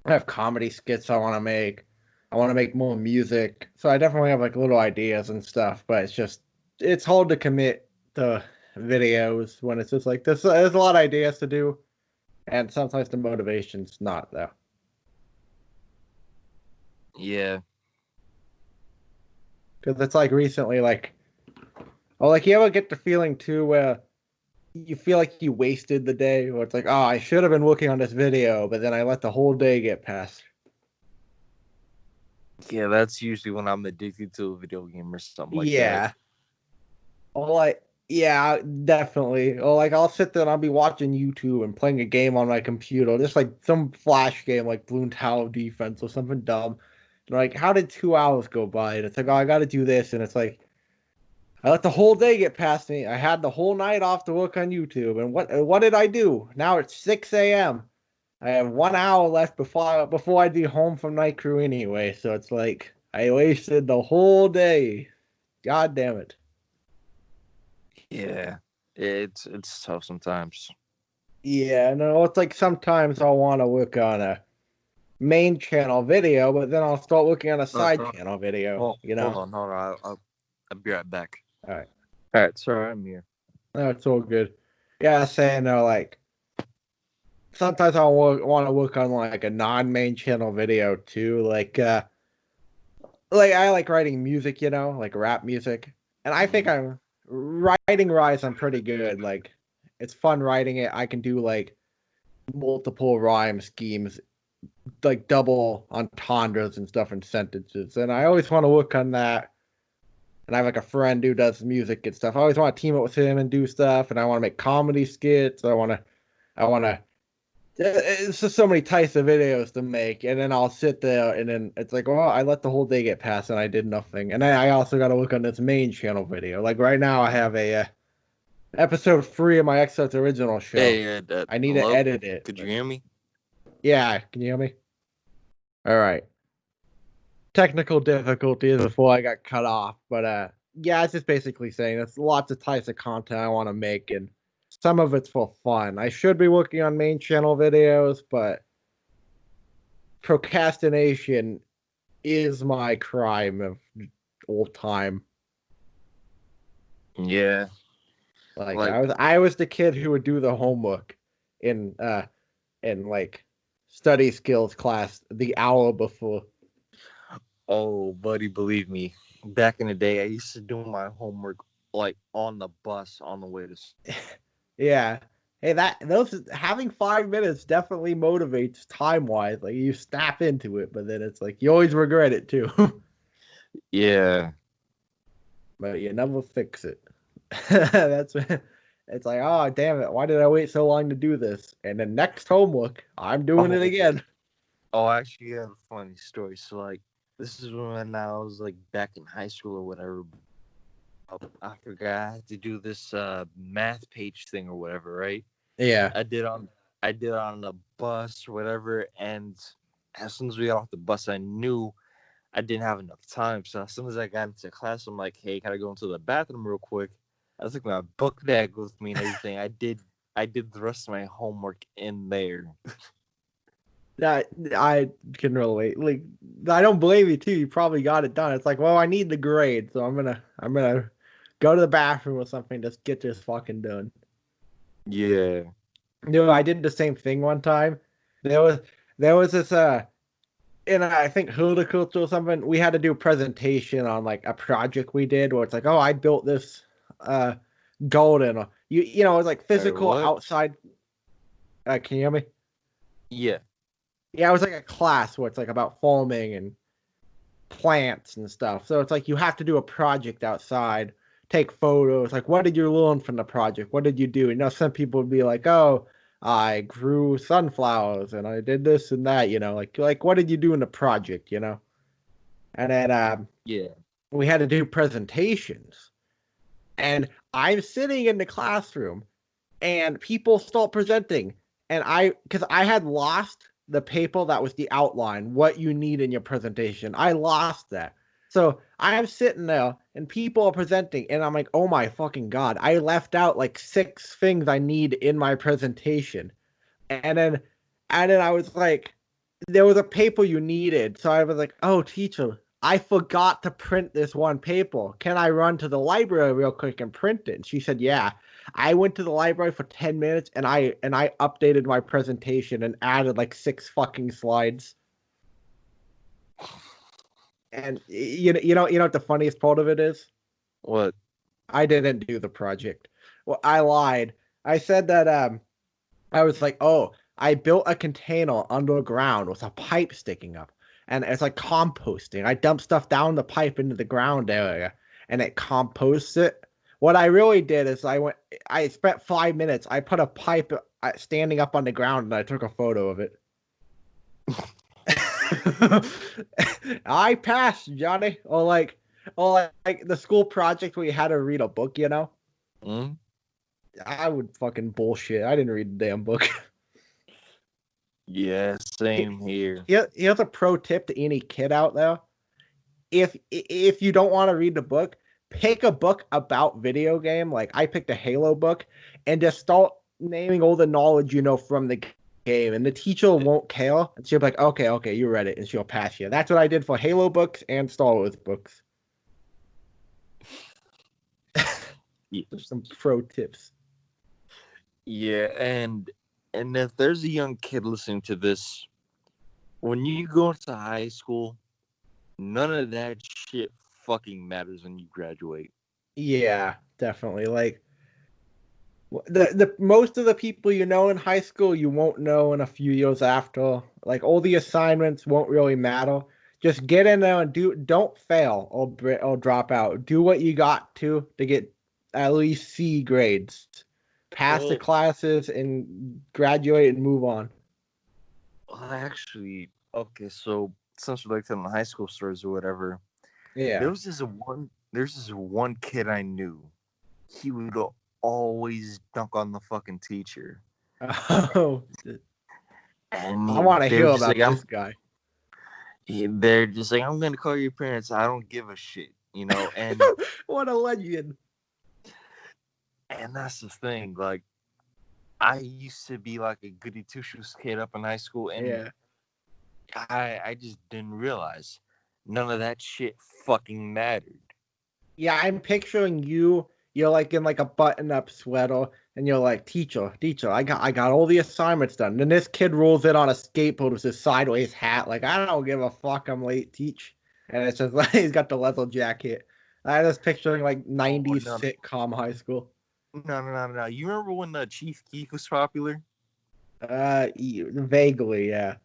have comedy skits I want to make. I want to make more music. So I definitely have like little ideas and stuff, but it's hard to commit to videos when it's just like this. There's a lot of ideas to do, and sometimes the motivation's not though. Yeah. Because it's like recently, like, oh, like you ever get the feeling too where you feel like you wasted the day, or it's like, oh, I should have been working on this video, but then I let the whole day get past. Yeah, that's usually when I'm addicted to a video game or something like that. Yeah. Or like, yeah, definitely. Or like, I'll sit there and I'll be watching YouTube and playing a game on my computer, just like some flash game like Bloon Tower Defense or something dumb. And like, how did 2 hours go by? And it's like, oh, I got to do this, and it's like, I let the whole day get past me. I had the whole night off to work on YouTube, and what did I do? Now it's 6 a.m. I have 1 hour left before I'd be home from night crew anyway. So it's like I wasted the whole day. God damn it. Yeah, it's tough sometimes. Yeah, no, it's like sometimes I'll want to work on a main channel video, but then I'll start working on a side channel video. Oh, You know. hold on. I'll be right back. All right. All right, sorry, I'm here. No, it's all good. Yeah, saying though, like sometimes I want to work on like a non-main channel video too. Like I like writing music, you know, like rap music, and I think I'm writing rise. I'm pretty good. Like it's fun writing it. I can do like multiple rhyme schemes, like double entendres and stuff in sentences, and I always want to work on that. And I have like a friend who does music and stuff. I always want to team up with him and do stuff, and I want to make comedy skits. I want to it's just so many types of videos to make, and then I'll sit there, and then it's like, well, I let the whole day get past, and I did nothing. And then I also got to look on this main channel video. Like right now, I have a episode 3 of my Xbox original show. Hey, I need hello? to edit it. Could you hear me? Yeah, can you hear me? All right. Technical difficulties before I got cut off, but yeah, it's just basically saying there's lots of types of content I want to make, and some of it's for fun. I should be working on main channel videos, but procrastination is my crime of all time. Yeah. Like I was the kid who would do the homework in like study skills class the hour before. Oh, buddy, believe me. Back in the day, I used to do my homework like on the bus on the way to. Yeah. Hey, those having 5 minutes definitely motivates time wise. Like you snap into it, but then it's like you always regret it too. Yeah. But you never fix it. That's it's like, oh damn it, why did I wait so long to do this? And then next homework, I'm doing it again. Oh, actually, I have a funny story. So, like, this is when I was like back in high school or whatever. I forgot I had to do this math page thing or whatever, right? Yeah. I did on the bus or whatever, and as soon as we got off the bus, I knew I didn't have enough time. So as soon as I got into class, I'm like, hey, can I go into the bathroom real quick? I took my book bag with me and everything. I did the rest of my homework in there. I can relate. Like I don't blame you too. You probably got it done. It's like, well, I need the grade, so I'm gonna go to the bathroom or something. Just get this fucking done. Yeah. No, I did the same thing one time. There was this in I think horticulture or something. We had to do a presentation on like a project we did where it's like, oh, I built this garden. You know, it's like physical outside. Can you hear me? Yeah. Yeah, it was like a class where it's like about farming and plants and stuff. So it's like you have to do a project outside, take photos. Like, what did you learn from the project? What did you do? And some people would be like, oh, I grew sunflowers and I did this and that. You know, like what did you do in the project? You know, and then Yeah. we had to do presentations, and I'm sitting in the classroom, and people start presenting, and because I had lost the paper that was the outline, what you need in your presentation. I lost that. So I'm sitting there and people are presenting and I'm like, oh my fucking God, I left out like 6 things I need in my presentation. And then I was like, there was a paper you needed. So I was like, oh, teacher, I forgot to print this one paper. Can I run to the library real quick and print it? And she said, yeah. I went to the library for 10 minutes and I updated my presentation and added like 6 fucking slides. And you know what the funniest part of it is? What? I didn't do the project. Well, I lied. I said that I was like, oh, I built a container underground with a pipe sticking up. And it's like composting. I dump stuff down the pipe into the ground area and it composts it. What I really did is I spent 5 minutes. I put a pipe standing up on the ground and I took a photo of it. I passed, Johnny. Or like the school project where you had to read a book, you know? Mm? I would fucking bullshit. I didn't read the damn book. Yeah, same here. Here's a pro tip to any kid out there. If you don't want to read the book, pick a book about video game. Like I picked a Halo book and just start naming all the knowledge you know from the game. And the teacher won't care. And she'll be like, okay, you read it. And she'll pass you. That's what I did for Halo books and Star Wars books. Yeah, There's some pro tips. yeah, and if there's a young kid listening to this, when you go into high school, none of that shit fucking matters when you graduate. Yeah, definitely. Like the most of the people you know in high school you won't know in a few years after. Like all the assignments won't really matter. Just get in there and don't fail or drop out. Do what you got to get at least C grades. Pass the Well, classes and graduate and move on. actually, okay, so since we like telling high school stories or whatever, Yeah. there's this one kid I knew. He would always dunk on the fucking teacher. Oh, And I want to they hear were just about like, this guy. they're just like, I'm gonna call your parents. I don't give a shit, you know. And What a legend. and that's the thing. Like, I used to be like a goody two shoes kid up in high school, and Yeah. I just didn't realize none of that shit fucking mattered. Yeah, I'm picturing you. You're like in like a button-up sweater, and you're like, teacher, I got all the assignments done. And this kid rolls in on a skateboard with his sideways hat, like I don't give a fuck, I'm late, teach. And it's just like he's got the leather jacket. I was picturing like Oh '90s no, sitcom high school. no! You remember when Chief Keef was popular? Vaguely, yeah.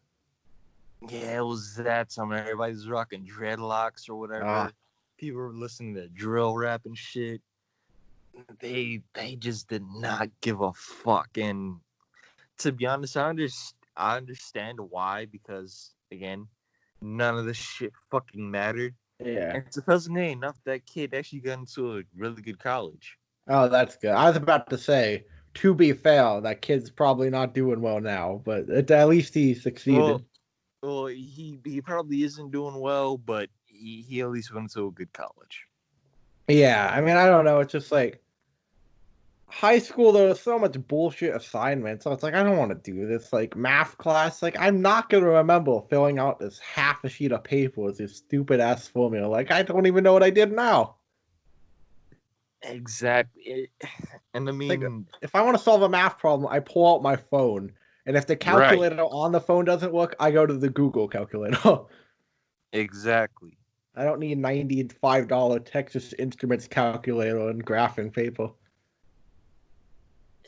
Yeah, it was that time. Everybody's rocking dreadlocks or Ah, whatever. People were listening to drill rap and shit. They just did not give a fuck. And to be honest, I understand why, because again, none of this shit fucking mattered. yeah. And surprisingly enough, that kid actually got into a really good college. Oh, that's good. I was about to say, to be fair, that kid's probably not doing well now, but at least he Well, succeeded. he probably isn't doing well, but he at least went to a good college. Yeah, I mean, I don't know. It's just like high school, there was so much bullshit assignments. So it's like, I don't want to do this. Like math class, like I'm not gonna remember filling out this half a sheet of paper with this stupid ass formula. Like I don't even know what I did now. Exactly. And I It's like mean, if I want to solve a math problem, I pull out my phone, and if the right. calculator on the phone doesn't work, I go to the Google calculator. Exactly. I don't need $95 Texas Instruments calculator and graphing paper.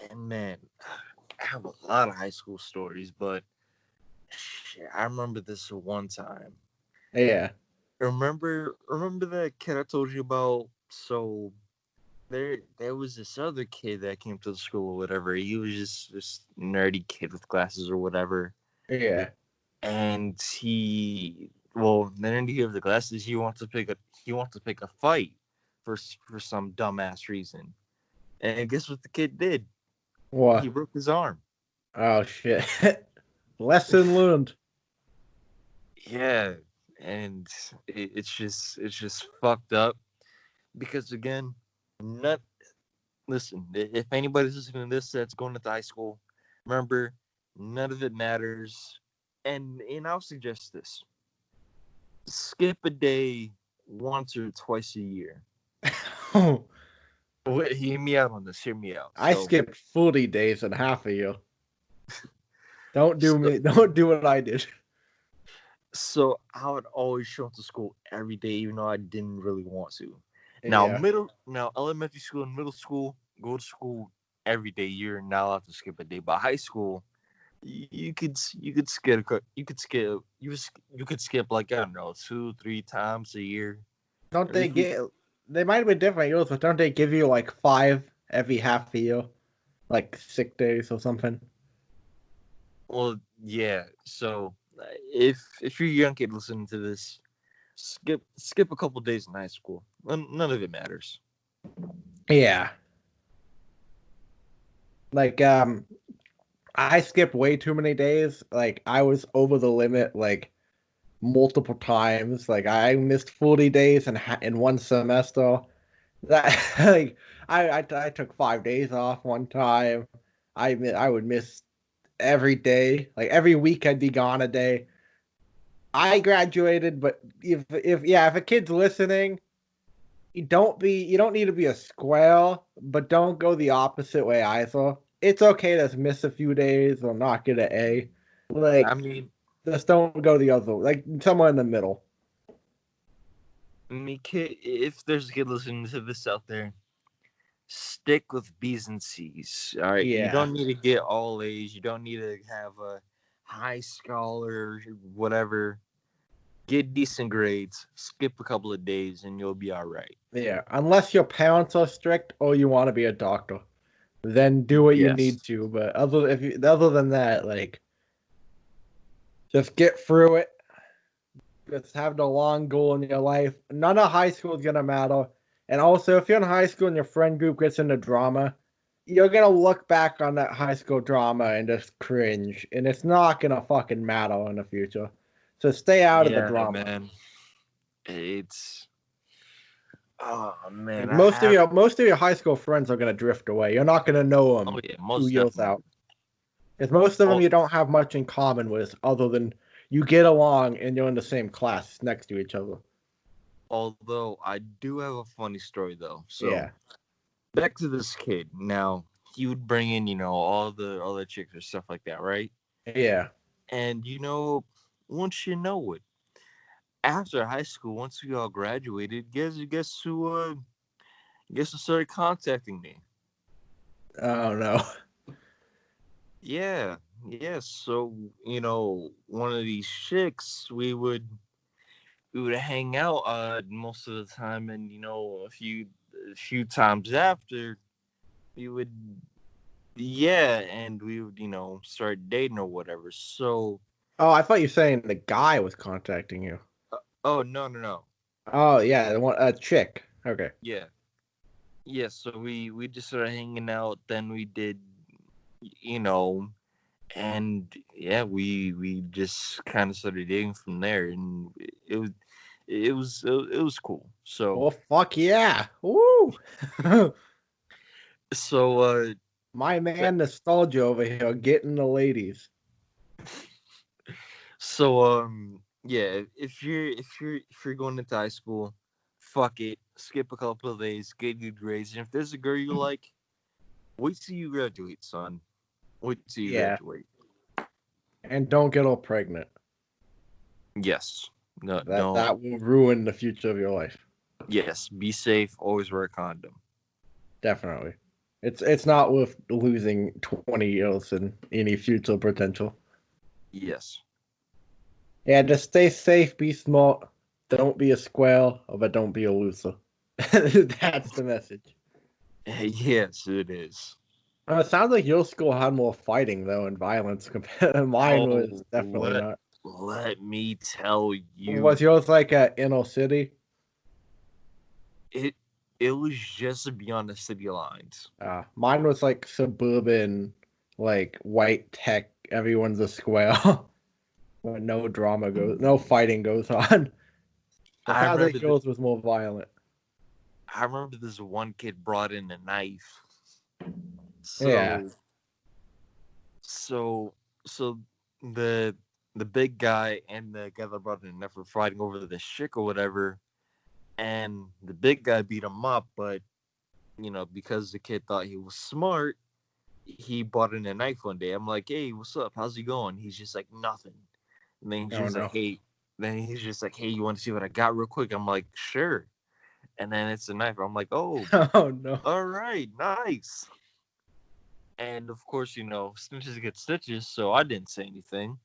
And man, I have a lot of high school stories, but shit, I remember this one time. Yeah, Remember that kid I told you about? So there was this other kid that came to the school or whatever. He was just this nerdy kid with glasses or whatever. yeah. And then he have the glasses. He wants to pick a fight for some dumbass reason. And guess what the kid did? He What? broke his arm. Oh shit. Lesson learned. Yeah, and it's just fucked up because again, not listen. If anybody's listening to this that's going into high school, remember None of it matters. And I'll suggest this: skip a day once or twice a year. Wait, hear me out on this. Hear me out. I skipped 40 days and half a year. Don't do So, me. Don't do what I did. so I would always show up to school every day, even though I didn't really want to. Yeah. Now elementary school and middle school, go to school every day. You're not allowed to skip a day. But high school, you could skip you could skip like I don't know 2-3 times a year. Don't Every they few- get? They might be different years, but don't they give you like 5 every half a year, like sick days or something? Well, yeah. So if you're a young kid listening to this, skip a couple days in high school. None of it matters. Yeah. Like I skipped way too many days. Like I was over the limit like multiple times. Like I missed 40 days in one semester. That like I took 5 days off one time. I would miss every day. Like every week I'd be gone a day. I graduated, but if a kid's listening, you don't need to be a square, but don't go the opposite way either. It's okay to miss a few days or not get an A. I Like mean, just don't go the other, like somewhere in the middle. kid, if there's a kid listening to this out there, stick with B's and C's. All right, you Yeah. don't need to get all A's. You don't need to have a high scholar, whatever. Get decent grades. Skip a couple of days, and you'll be all right. Yeah, unless your parents are strict or you want to be a doctor, then do what you Yes. need to. But other than that, like just get through it. Just have the long goal in your life. None of high school is gonna matter. And also, if you're in high school and your friend group gets into drama, you're gonna look back on that high school drama and just cringe, and it's not gonna fucking matter in the future. So stay out of the Yeah, drama. man. It's oh man, Like I have. most of your high school friends are gonna drift away. You're not gonna know Oh them yeah, 2 years out. most definitely. Because most of them Oh, you don't have much in common with, other than you get along and you're in the same class next to each other. although I do have a funny story though. So Yeah, back to this kid. Now he would bring in, all the chicks or stuff like that, right? yeah. And once you know it, after high school, once we all graduated, guess who started contacting me? Oh no. Yeah, yeah. So one of these chicks, we would hang out most of the time, and a few times after we would, yeah, and we would start dating or whatever. So Oh, I thought you were saying the guy was contacting you. oh, no, no, no. Oh yeah, the one a chick. Okay. Yeah, yeah. So we just started hanging out. Then we did, you know and yeah, we just kind of started dating from there, and it was cool. So Well, fuck yeah. Woo. so My that, man nostalgia over here getting the ladies. yeah, if you're going into high school, fuck it, skip a couple of days, get good grades, and if there's a girl you like, wait till you graduate, son. Wait till you Yeah. graduate. And don't get all pregnant. Yes. No, don't. That will ruin the future of your life. Yes, be safe, always wear a condom. Definitely. It's not worth losing 20 years and any future potential. Yes. Yeah, just stay safe, be smart, don't be a square, but don't be a loser. That's the message. Yes, it is. It sounds like your school had more fighting though and violence compared to mine was Oh, definitely not. let me tell you, Was yours like a inner city? it it was just beyond the city lines. Mine was like suburban, like white tech. Everyone's a square, where no fighting goes on. It I sounds remember like th- yours was more violent. I remember this one kid brought in a knife. Yeah, So so so the the big guy and the guy that brought in the knife were fighting over the chick or whatever, and the big guy beat him up, but because the kid thought he was smart, he brought in a knife one day. I'm like, hey, what's up? How's he going? He's just like, nothing. And then he's Oh just like, no. hey, you want to see what I got real quick? I'm like, sure. And then it's a knife. I'm like, oh, Oh no. all right, nice. And of course, snitches get stitches, so I didn't say anything.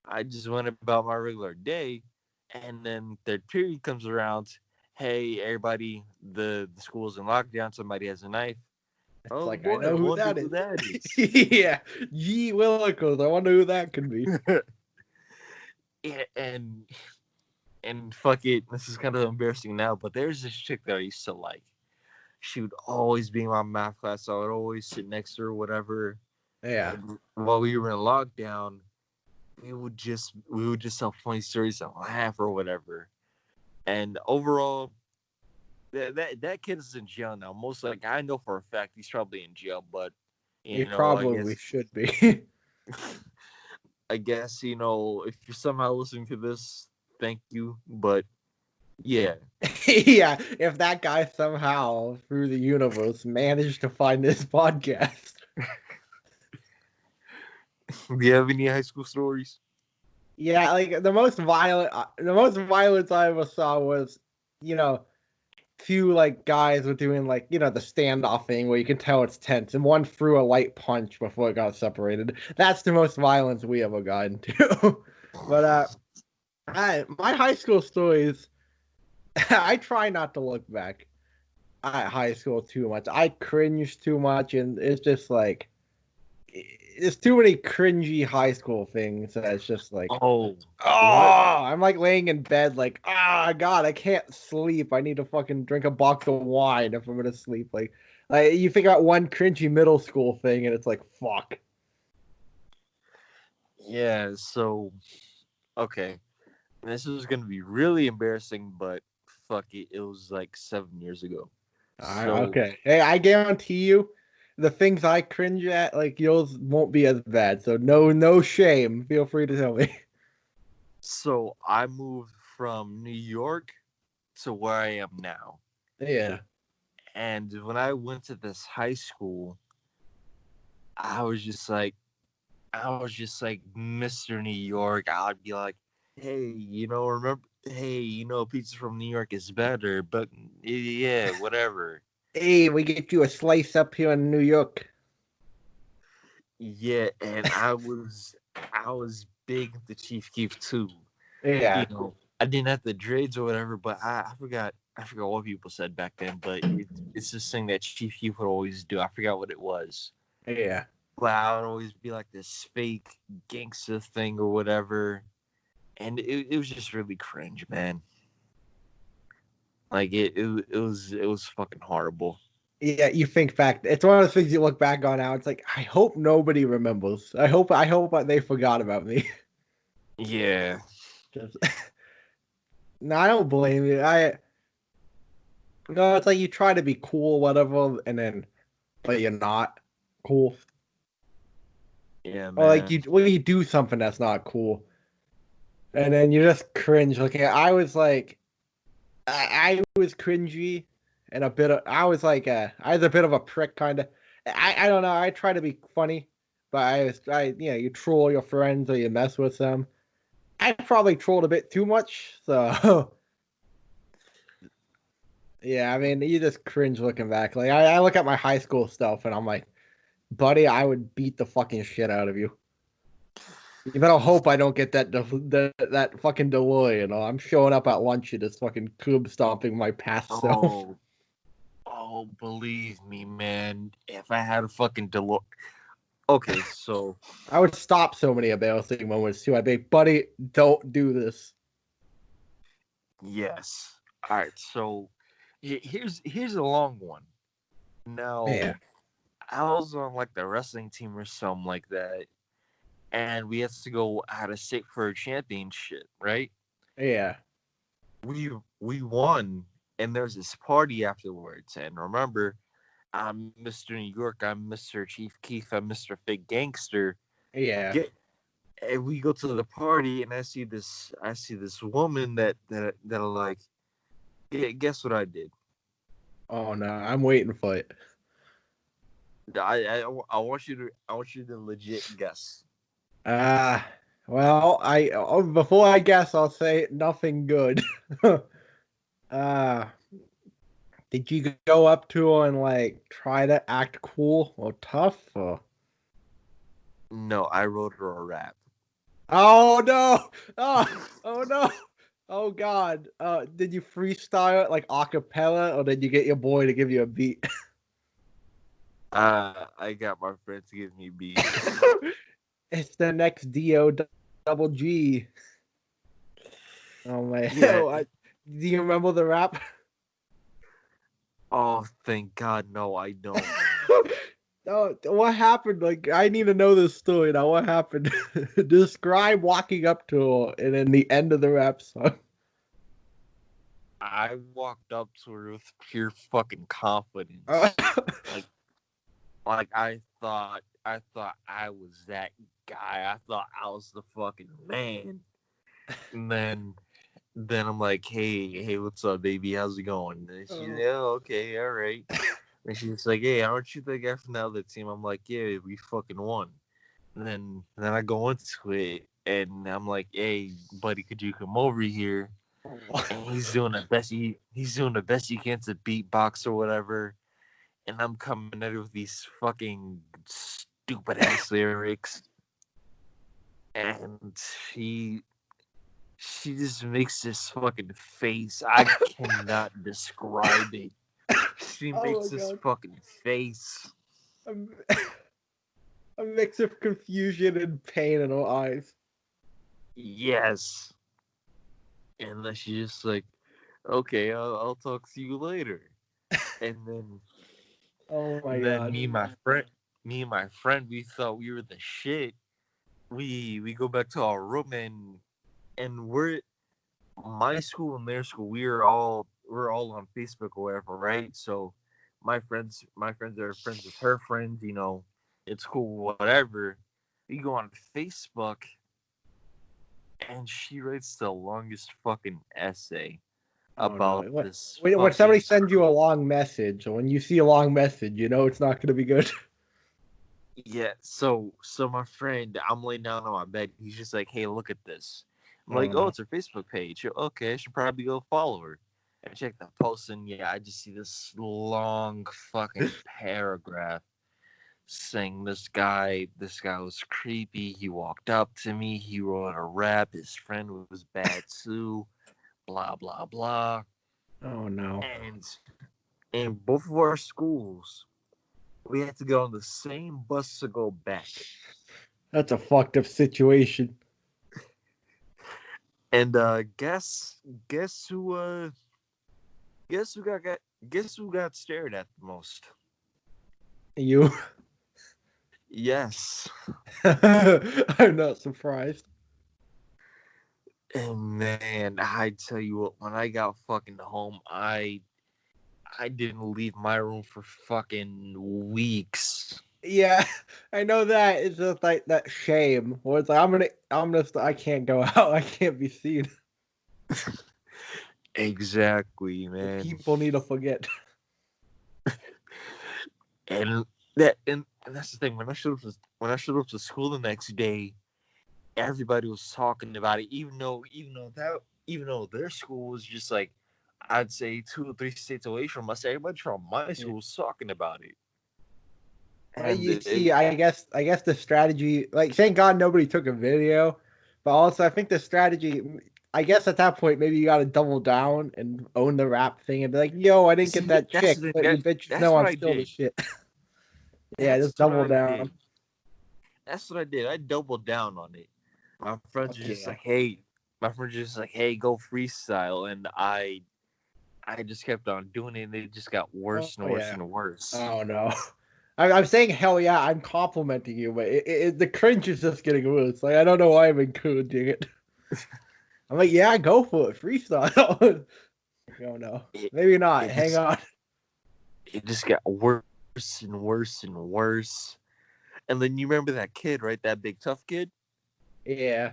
I just went about my regular day. And then third period comes around. Hey, everybody, the school's in lockdown. Somebody has a knife. It's Oh like I boy, I know who wonder that who is. that is. Yeah. Gee willikers, I wonder who that could be. Yeah, and fuck it, this is kind of embarrassing now, but there's this chick that I used to like. She would always be in my math class. So I would always sit next to her, whatever. Yeah. And while we were in lockdown, we would just tell funny stories and laugh or whatever. And overall, that kid is in jail now. Most like I know for a fact he's probably in jail, but You I probably guess should be. if you're somehow listening to this, thank you. But yeah. Yeah, if that guy somehow through the universe managed to find this podcast. Do you have any high school stories? Yeah, like the most violence I ever saw was, you know, two like guys were doing like, the standoff thing where you can tell it's tense, and one threw a light punch before it got separated. That's the most violence we ever got into. But my high school stories, I try not to look back at high school too much. I cringe too much, and it's just like there's too many cringy high school things that it's just like, Oh, oh, what? I'm like laying in bed like, God, I can't sleep. I need to fucking drink a box of wine if I'm gonna sleep. Like you think about one cringy middle school thing, and it's like, fuck. Yeah, so okay. This is gonna be really embarrassing, but fuck it. It was like 7 years ago. So Okay. Hey, I guarantee you, the things I cringe at, like yours, won't be as bad. So no shame. Feel free to tell me. so I moved from New York to where I am now. Yeah. And when I went to this high school, I was just like Mr. New York. I'd be like, hey, remember, hey, pizza from New York is better, but yeah, whatever. Hey, we get you a slice up here in New York. Yeah, and I was big into Chief Keef too. Yeah. I didn't have the dreads or whatever, but I forgot what people said back then, but it's this thing that Chief Keef would always do. I forgot what it was. Yeah. But I would always be like this fake gangster thing or whatever. And it was just really cringe, man. Like it was fucking horrible. Yeah, you think back. It's one of those things you look back on now. It's like, I hope nobody remembers. I hope they forgot about me. Yeah. Just, no, I don't blame you. No, it's like you try to be cool, whatever, and then, but you're not cool. Yeah, Or like man. you do something that's not cool, and then you just cringe looking at. I was like, I was cringy, and I was like, I was a bit of a prick, kind of. I don't know. I try to be funny, but you troll your friends or you mess with them. I probably trolled a bit too much, so yeah. I mean, you just cringe looking back. Like I look at my high school stuff, and I'm like, buddy, I would beat the fucking shit out of you. You better hope I don't get that fucking Deloy. I'm showing up at lunch and just fucking curb stomping my past self. Oh, oh, believe me, man. If I had a fucking Deloitte. Okay, so I would stop so many embarrassing moments too. I'd be, buddy, don't do this. yes. All right, so here's a long one. Now, Yeah, I was on like the wrestling team or something like that, and we had to go out of state for a championship, right? yeah, We won, and there's this party afterwards. And remember, I'm Mr. New York, I'm Mr. Chief Keef, I'm Mr. Fake Gangster. yeah. Get And we go to the party, and I see this woman that like, yeah, guess what I did? Oh no, I'm waiting for it. I want you to legit guess. Uh well, before I guess, I'll say nothing good. uh, did you go up to her and like try to act cool or tough? Or... No, I wrote her a rap. Oh no! Oh no! Oh god! Did you freestyle it like a cappella, or did you get your boy to give you a beat? I got my friend to give me beats. It's the next Do double G. Oh man! Yeah. Do you remember the rap? Oh, thank God, no, I don't. Oh, what happened? Like, I need to know this story now. What happened? Describe walking up to her and then the end of the rap song. I walked up to her with pure fucking Uh, confidence. Like, like I thought I was that guy. I thought I was the fucking man. And then I'm like, hey, what's up, baby? How's it going? And she's like, oh, okay, all right. And she's like, hey, aren't you the guy from the other team? I'm like, yeah, we fucking won. And then I go into it, and I'm like, hey, buddy, could you come over here? And he's doing the best he can to beatbox or whatever. And I'm coming at it with these fucking stupid ass lyrics. And she she just makes this fucking face. I cannot describe it. She oh makes my this god. fucking face. A, a mix of confusion and pain in her eyes. Yes. And then she's just like, okay, I'll talk to you later. And then Oh my then god. me and my friend, we thought we were the shit. We go back to our room, and we're my school and their school. We're all on Facebook or whatever, right? So my friends are friends with her friends. It's cool, whatever. We go on Facebook, and she writes the longest fucking essay Oh no. about What? this When somebody fucking. sends you a long message, or when you see a long message, you know it's not going to be good. Yeah, so my friend, I'm laying down on my bed. He's just like, "Hey, look at this." I'm Oh like, "Oh, no. it's her Facebook page. Okay, I should probably go follow her." I check the post, and yeah, I just see this long fucking paragraph saying this guy was creepy. He walked up to me. He wrote a rap. His friend was bad too. Blah blah blah. Oh no. And in both of our schools, we had to get on the same bus to go back. That's a fucked up situation. And guess who guess who got stared at the most? You. Yes. I'm not surprised. And man, I tell you what, when I got fucking home, I didn't leave my room for fucking weeks. Yeah, I know that. It's just like that shame where it's like I can't go out. I can't be seen. Exactly, The man. people need to forget. And and that's the thing. When I showed up to school the next day, everybody was talking about it, even though their school was just like, I'd say 2 or 3 states away from us. Everybody from my Yeah. school was talking about it, Well, and you see, I guess the strategy, like, thank God nobody took a video, but also I think the strategy, I guess at that point maybe you got to double down and own the rap thing and be like, yo, I didn't get see, that that's chick, the thing. but you bitches That's know what I'm I still the did. shit. Yeah, That's just what double I down. did. That's what I did. I doubled down on it. My friends are Fuck just yeah. like, hey, my friends are just like, hey, go freestyle, and I just kept on doing it, and it just got Oh worse and worse yeah. and worse. Oh no. I'm saying hell yeah, I'm complimenting you, but the cringe is just getting worse. Like I don't know why I'm encouraging it. I'm like, yeah, go for it, freestyle. Oh no, It maybe not. it Hang just on. it just got worse and worse and worse. And then you remember that kid, right? That big tough kid? Yeah.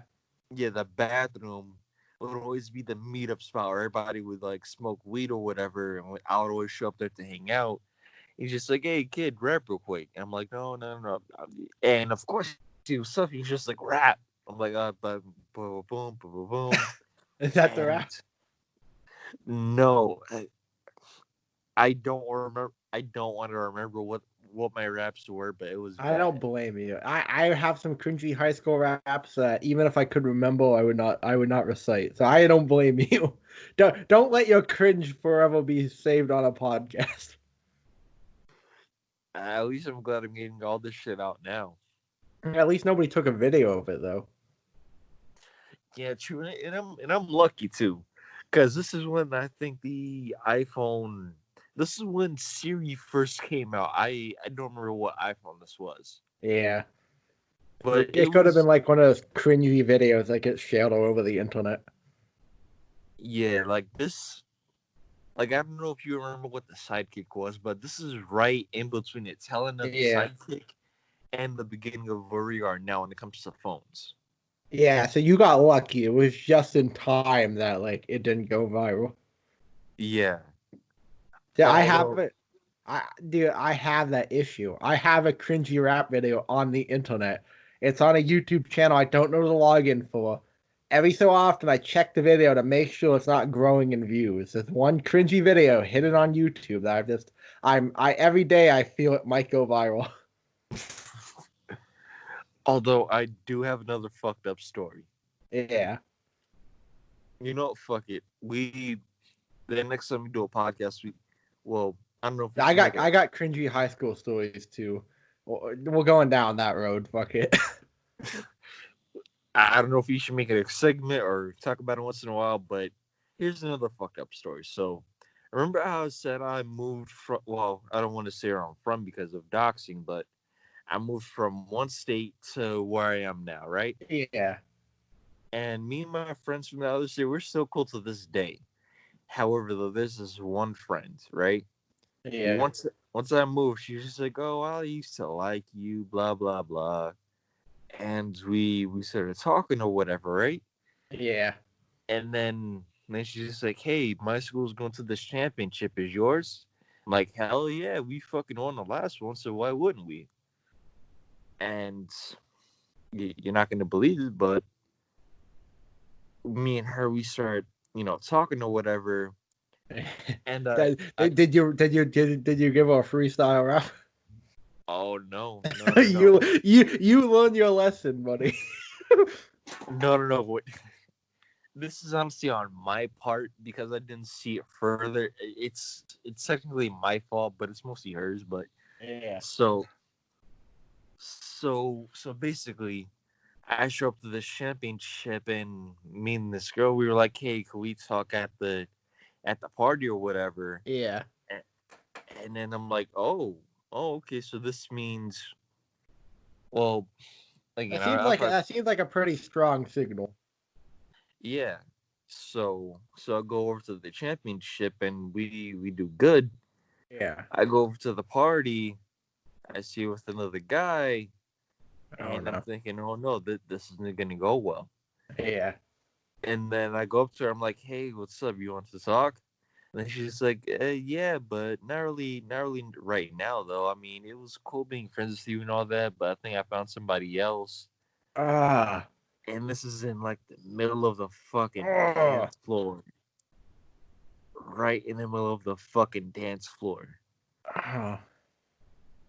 Yeah, the bathroom would always be the meetup spot where everybody would like smoke weed or whatever, and I would always show up there to hang out. He's just like, "Hey, kid, rap real quick," and I'm like, "No, no, no." And of course, he was stuff. He was just like, "Rap." I'm like, but boom, boom, boom, boom, boom. Is that the And rap? no, I don't remember. I don't want to remember what my raps were, but it was I don't bad. blame you. I have some cringy high school raps that even if I could remember, I would not recite. So I don't blame you. Don't let your cringe forever be saved on a podcast. At least I'm glad I'm getting all this shit out now. At least nobody took a video of it though. Yeah, true, and I'm lucky too, because this is when I think the iPhone. This is when Siri first came out. I don't remember what iPhone this was, Yeah. but it It could have been was like one of those cringy videos that get shared all over the internet. yeah like this. Like I don't know if you remember what the sidekick was, but this is right in between the telling of the Yeah. sidekick and the beginning of where we are now when it comes to phones. Yeah, so you got lucky. It was just in time that like it didn't go viral. Yeah, Yeah, I have although it. I have that issue. I have a cringy rap video on the internet. It's on a YouTube channel I don't know the login for. Every so often I check the video to make sure it's not growing in views. There's one cringy video hidden on YouTube that I every day I feel it might go viral. although I do have another fucked up story. Yeah. You know, fuck it. We the next time we do a podcast, well, I don't know if we I should make got it. I got cringy high school stories too. We're going down that road. Fuck it. I don't know if we should make it a segment or talk about it once in a while. But here's another fucked up story. So, remember how I said I moved from? Well, I don't want to say where I'm from because of doxing, but I moved from one state to where I am now, right? Yeah. And me and my friends from the other state, we're still cool to this day. However, though, there's this one friend, right? Yeah. Once I moved, she was just like, "Oh, I used to like you, blah blah blah," and we started talking or whatever, right? Yeah. And then she's just like, "Hey, my school's going to this championship. Is yours?" I'm like, "Hell yeah, we fucking won the last one, so why wouldn't we?" And you're not gonna believe it, but me and her, we start, talking or whatever, and Did you give her a freestyle rap? oh no, no, no, no, you learned your lesson, buddy. no, no, no. This is honestly on my part because I didn't see it further. It's technically my fault, but it's mostly hers. But Yeah. so so basically, I show up to the championship, and me and this girl, we were like, "Hey, can we talk at the party or whatever?" Yeah. And, and then I'm like, "Oh, okay. So this means, well, again, I've had, That seems like a pretty strong signal. yeah." So I go over to the championship, and we do good. Yeah. I go over to the party. I see her with another guy, Oh and I'm no. thinking, oh no, this isn't gonna go well. Yeah. And then I go up to her. I'm like, hey, what's up? You want to talk? And then she's like, yeah, but not really right now though. I mean, it was cool being friends with you and all that, but I think I found somebody else. Ah. And this is in like the middle of the fucking Oh. dance floor, right in the middle of the fucking dance floor. Oh.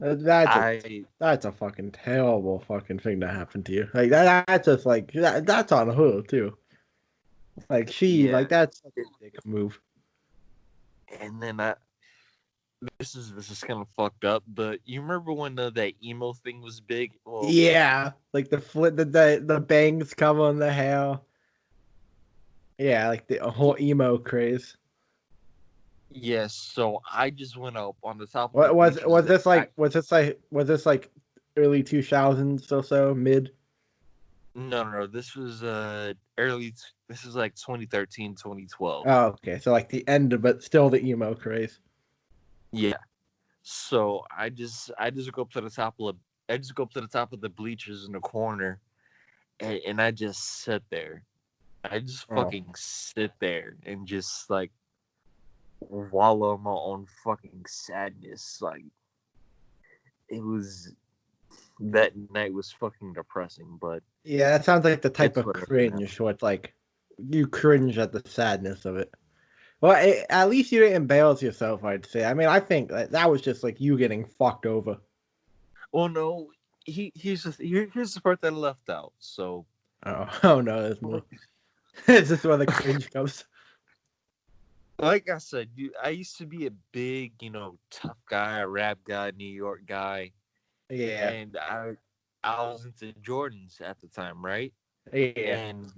That's a I that's a fucking terrible fucking thing to happen to you. Like that's just like that's on her too. Like she yeah, like that's such a dick move. and then I this is kind of fucked up, but you remember when that emo thing was big? Well, Yeah, like the flip, the bangs covering the hair. Yeah, like the whole emo craze. yes. So I just went up on the top of the What bleachers. was this like early 2000s or so, mid? No, no, no. This was early. This is like 2013, 2012. Oh, okay. So like the end, but still the emo craze. Yeah. So I just go up to the top of the bleachers in the corner, and I just sit there. I just Oh. fucking sit there and just like wallow in my own fucking sadness. Like it was that night was fucking depressing, but Yeah, that sounds like the type it's of whatever now. cringe where it's like you cringe at the sadness of it. Well, at least you didn't embarrass yourself, I'd say. I mean, I think that was just like you getting fucked over. Well, no, here's the part that I left out. So, Oh, oh no, there's more. Is this where the cringe comes? like I said, I used to be a big, tough guy, a rap guy, New York guy, Yeah, and I was into Jordans at the time, right? yeah. And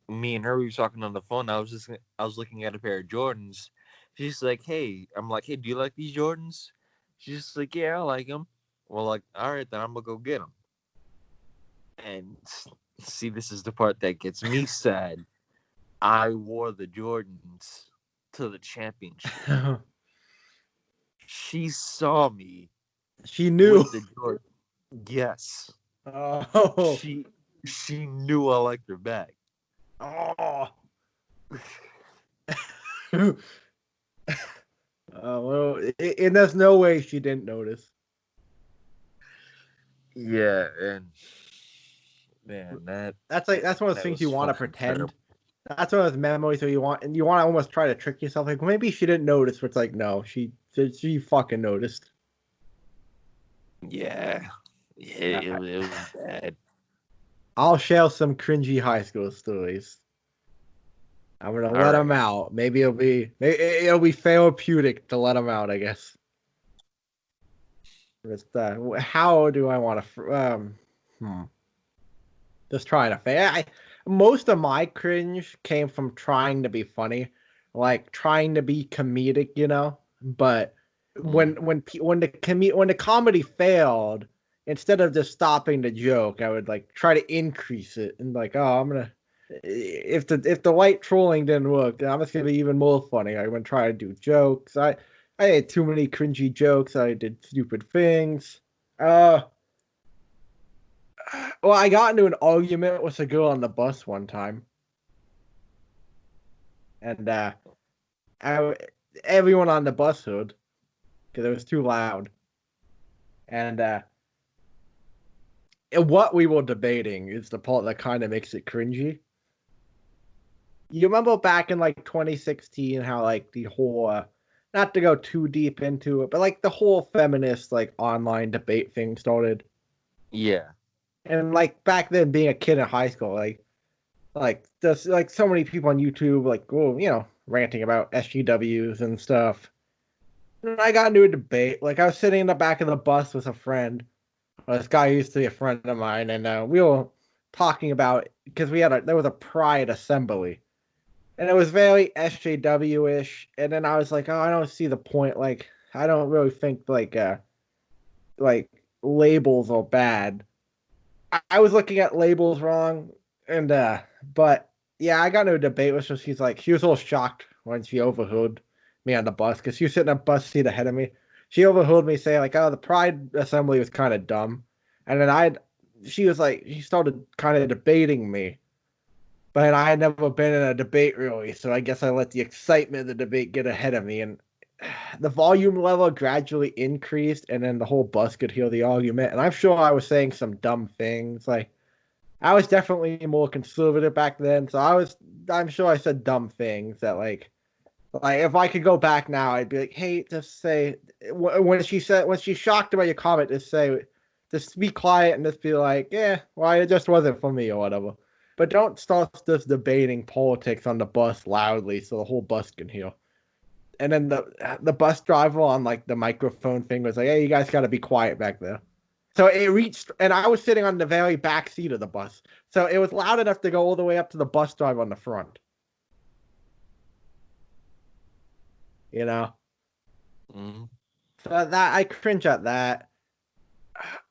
me and her we were talking on the phone. I was looking at a pair of Jordans. She's like, "Hey," I'm like, "Hey, do you like these Jordans?" She's just like, "Yeah, I like them." Well, like, all right, then I'm gonna go get them. And see, this is the part that gets me sad. I wore the Jordans to the championship. She saw me She knew. with the Jordan. Yes, Oh, she she knew I liked her back. oh. Oh, well, and there's no way she didn't notice. Yeah, and man, That's one of those that things you was want to fucking pretend. terrible. That's one of those memories where you want to almost try to trick yourself. Like maybe she didn't notice, but it's like no, she fucking noticed. Yeah, Uh, it was bad. I'll share some cringy high school stories. I'm gonna All let them right. out. It'll be therapeutic to let them out. I guess. Just, how do I want to? Hmm. Just trying to most of my cringe came from trying to be funny, like trying to be comedic, you know. But Mm. when the comedy failed, instead of just stopping the joke, I would like try to increase it and like, oh, I'm gonna if the light trolling didn't work, then I'm just gonna be even more funny. I'm gonna try to do jokes. I had too many cringy jokes. I did stupid things. Uh, well, I got into an argument with a girl on the bus one time, and I, everyone on the bus heard because it was too loud. And what we were debating is the part that kind of makes it cringy. You remember back in like 2016 how like the whole not to go too deep into it, but like the whole feminist like online debate thing started. Yeah. And like back then being a kid in high school, like there's like so many people on YouTube like oh, ranting about SGWs and stuff. And I got into a debate. Like I was sitting in the back of the bus with a friend. This guy used to be a friend of mine, and we were talking about because there was a pride assembly, and it was very SJW ish. And then I was like, oh, I don't see the point. Like I don't really think like labels are bad. I was looking at labels wrong, and but yeah, I got into a debate with her. She was a little shocked when she overheard me on the bus because she was sitting in a bus seat ahead of me. She overheard me say like, "Oh, the Pride Assembly was kind of dumb," and then she started kind of debating me, but I had never been in a debate really, so I guess I let the excitement of the debate get ahead of me, and the volume level gradually increased, and then the whole bus could hear the argument, and I'm sure I was saying some dumb things like. I was definitely more conservative back then, so I'm sure I said dumb things that like if I could go back now, I'd be like, hey, just say when she's shocked about your comment, just be quiet and just be like, yeah, well, it just wasn't for me or whatever. But don't start just debating politics on the bus loudly so the whole bus can hear. And then the bus driver on like the microphone thing was like, hey, you guys got to be quiet back there. So it reached, and I was sitting on the very back seat of the bus. So it was loud enough to go all the way up to the bus driver on the front. You know, Mm. so that I cringe at that.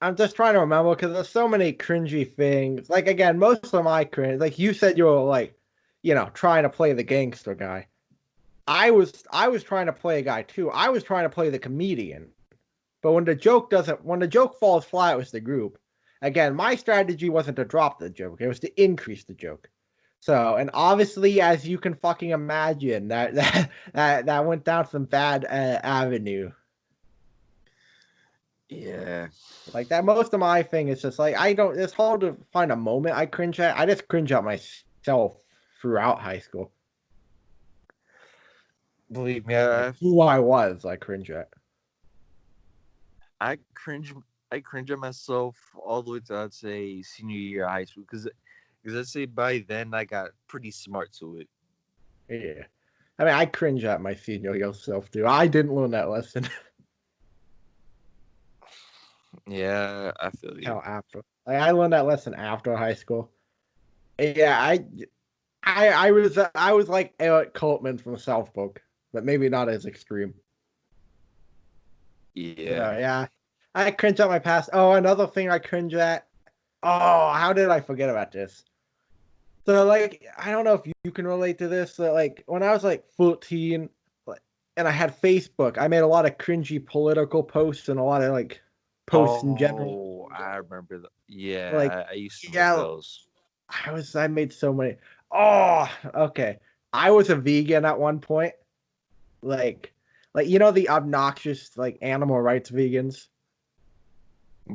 I'm just trying to remember because there's so many cringy things. Like again, most of my cringe, like you said, you were like, trying to play the gangster guy. I was trying to play a guy too. I was trying to play the comedian. But when the joke falls flat with the group, again, my strategy wasn't to drop the joke; it was to increase the joke. So, and obviously, as you can fucking imagine, that went down some bad avenue. Yeah. Like that, most of my thing is just like I don't. It's hard to find a moment I cringe at. I just cringe at myself throughout high school. Believe me, Like who I was, I cringe at. I cringe. I cringe at myself all the way to I'd say senior year of high school because I'd say by then I got pretty smart to it. Yeah, I mean, I cringe at my senior year self too. I didn't learn that lesson. Yeah, I feel you. How after? Like I learned that lesson after high school. Yeah, I was like Eric Coltman from South Park, but maybe not as extreme. Yeah. Yeah, I cringe at my past. Oh, another thing I cringe at. Oh, how did I forget about this? So like, I don't know if you can relate to this. So, like when I was like 14, like, and I had Facebook, I made a lot of cringy political posts and a lot of like posts in general. Oh, I remember that. Yeah, Like, I used to make yeah, those. I made so many. Oh, okay. I was a vegan at one point. Like, the obnoxious like animal rights vegans.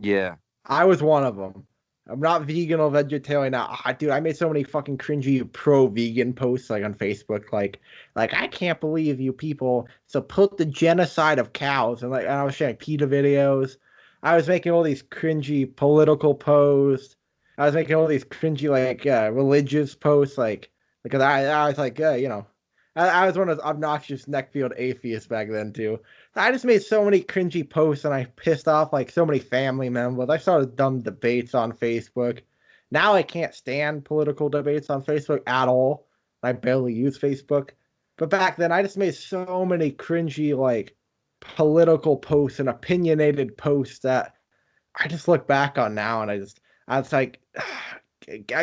Yeah. I was one of them. I'm not vegan or vegetarian now. Dude, I made so many fucking cringy pro-vegan posts like on Facebook, like I can't believe you people support the genocide of cows, and I was sharing PETA videos. I was making all these cringy political posts. I was making all these cringy like religious posts, like because I was like I was one of those obnoxious neckfield atheists back then too. I just made so many cringy posts and I pissed off like so many family members. I started dumb debates on Facebook. Now I can't stand political debates on Facebook at all. I barely use Facebook. But back then I just made so many cringy like political posts and opinionated posts that I just look back on now and I was like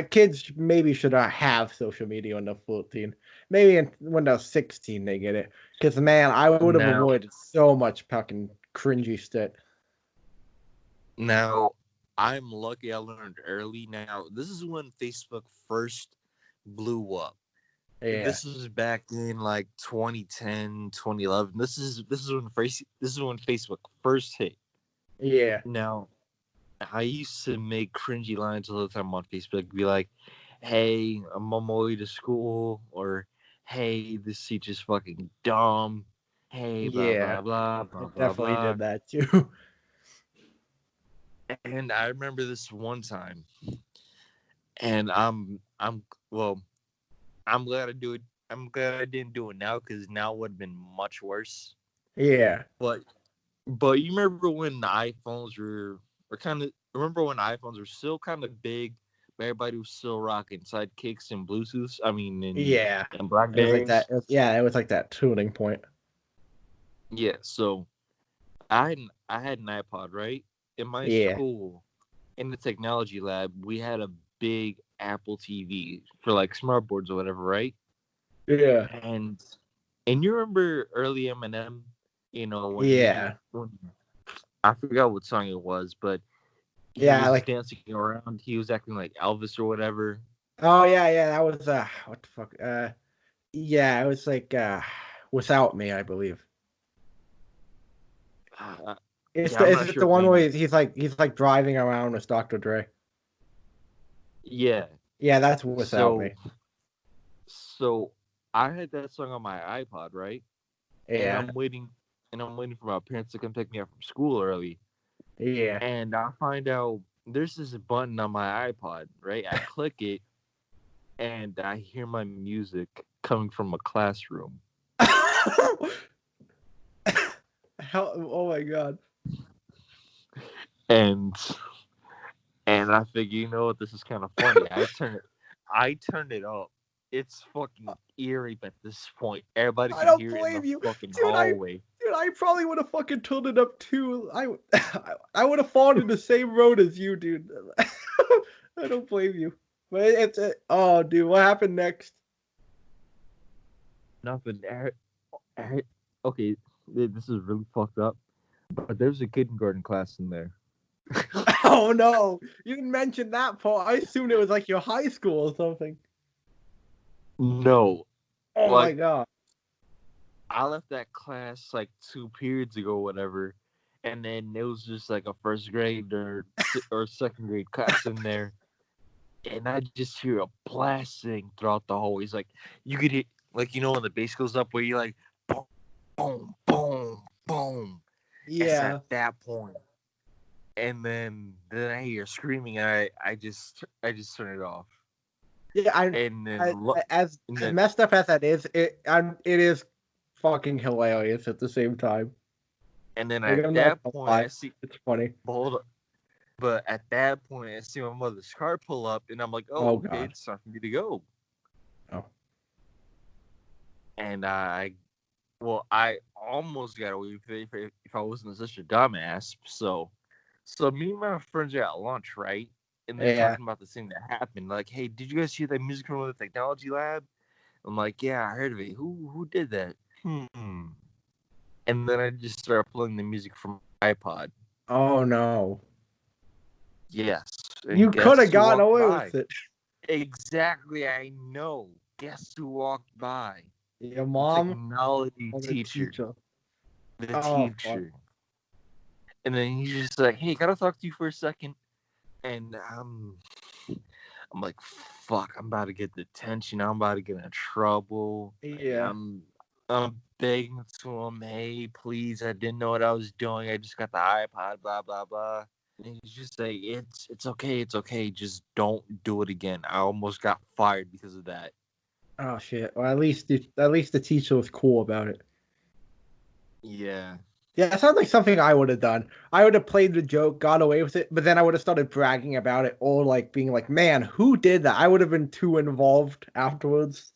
kids maybe should not have social media when they're 14. Maybe when they're 16 they get it. Because man, I would have Now, avoided so much fucking cringy shit. now, I'm lucky I learned early. Now, this is when Facebook first blew up. Yeah, This was back in like 2010, 2011. This is when Facebook first hit. yeah, Now, I used to make cringy lines all the time on Facebook. Be like, "Hey, I'm on my way to school," or "Hey, this teacher's fucking dumb." Hey, blah yeah. blah blah I blah blah definitely blah. did that too. And I remember this one time, and I'm well, I'm glad I do it. I'm glad I didn't do it now because now it would have been much worse. Yeah, But but you remember when the iPhones were kind of remember when iPhones were still kind of big, but everybody was still rocking sidekicks and Bluetooths. I mean, yeah. and It was like that. Blackberries. Yeah, it was like that tuning point. Yeah. So I had an iPod right in my Yeah, school. In the technology lab, we had a big Apple TV for like smart boards or whatever, right? yeah, And you remember early Eminem, yeah, when I forgot what song it was, but he yeah. was Like, dancing around. He was acting like Elvis or whatever. oh yeah, yeah. That was what the fuck? Yeah, it was like without me, I believe. Uh, It's yeah, I'm is not it sure the if one maybe. where he's like driving around with Dr. Dre? Yeah. Yeah, that's without So me. so I had that song on my iPod, right? And Yeah, I'm waiting for my parents to come pick me up from school early. yeah. And I find out there's this button on my iPod, right? I click it and I hear my music coming from a classroom. How? Oh my god. And I figure, you know what, this is kind of funny. I turn it up. It's fucking eerie at this point. Everybody I can don't hear it in the blame you, fucking dude. I hallway. dude, I probably would have fucking turned it up too. I would have fallen in the same road as you, dude. I don't blame you. But oh, dude, what happened next? Nothing. Okay, this is really fucked up. But there's a kindergarten class in there. Oh no, you didn't mention that part. I assumed it was like your high school or something. No, Oh my like god. I left that class like 2 periods ago, whatever, and then it was just like a first grade or second grade class in there, and I just hear a blasting throughout the hallways. Like you could hit, like when the bass goes up, where you like boom, boom, boom, boom. It's at Yeah. that point, and then I hear screaming, and I just turn it off, Yeah, and then I as and as then messed up as that is, it is fucking hilarious at the same time. and then Like at I'm not that gonna point, lie, I see. it's funny. Hold up. But at that point, I see my mother's car pull up, and I'm like, Oh "Oh, okay, god. it's time for me to go." Oh. And I almost got away with it if I wasn't such a dumbass. So me and my friends are at lunch, right? And they're Yeah. talking about this thing that happened. Like, hey, did you guys hear that music from the technology lab? I'm like, yeah, I heard of it. Who did that? And then I just started playing the music from my iPod. Oh no. Yes, and You could guess have who gotten walked away by? with it. Exactly, I know. Guess who walked by? Your The mom technology or the teacher. teacher. The Oh fuck. teacher. And then he's just like, hey, gotta talk to you for a second. And I'm like, fuck, I'm about to get detention. I'm about to get in trouble. Yeah. I'm begging to him, hey, please, I didn't know what I was doing. I just got the iPod, blah, blah, blah. And he's just like, it's okay, it's okay. Just don't do it again. I almost got fired because of that. Oh shit. Well, at least the teacher was cool about it. Yeah. Yeah, it sounds like something I would have done. I would have played the joke, got away with it, but then I would have started bragging about it, or like being like, "Man, who did that?" I would have been too involved afterwards.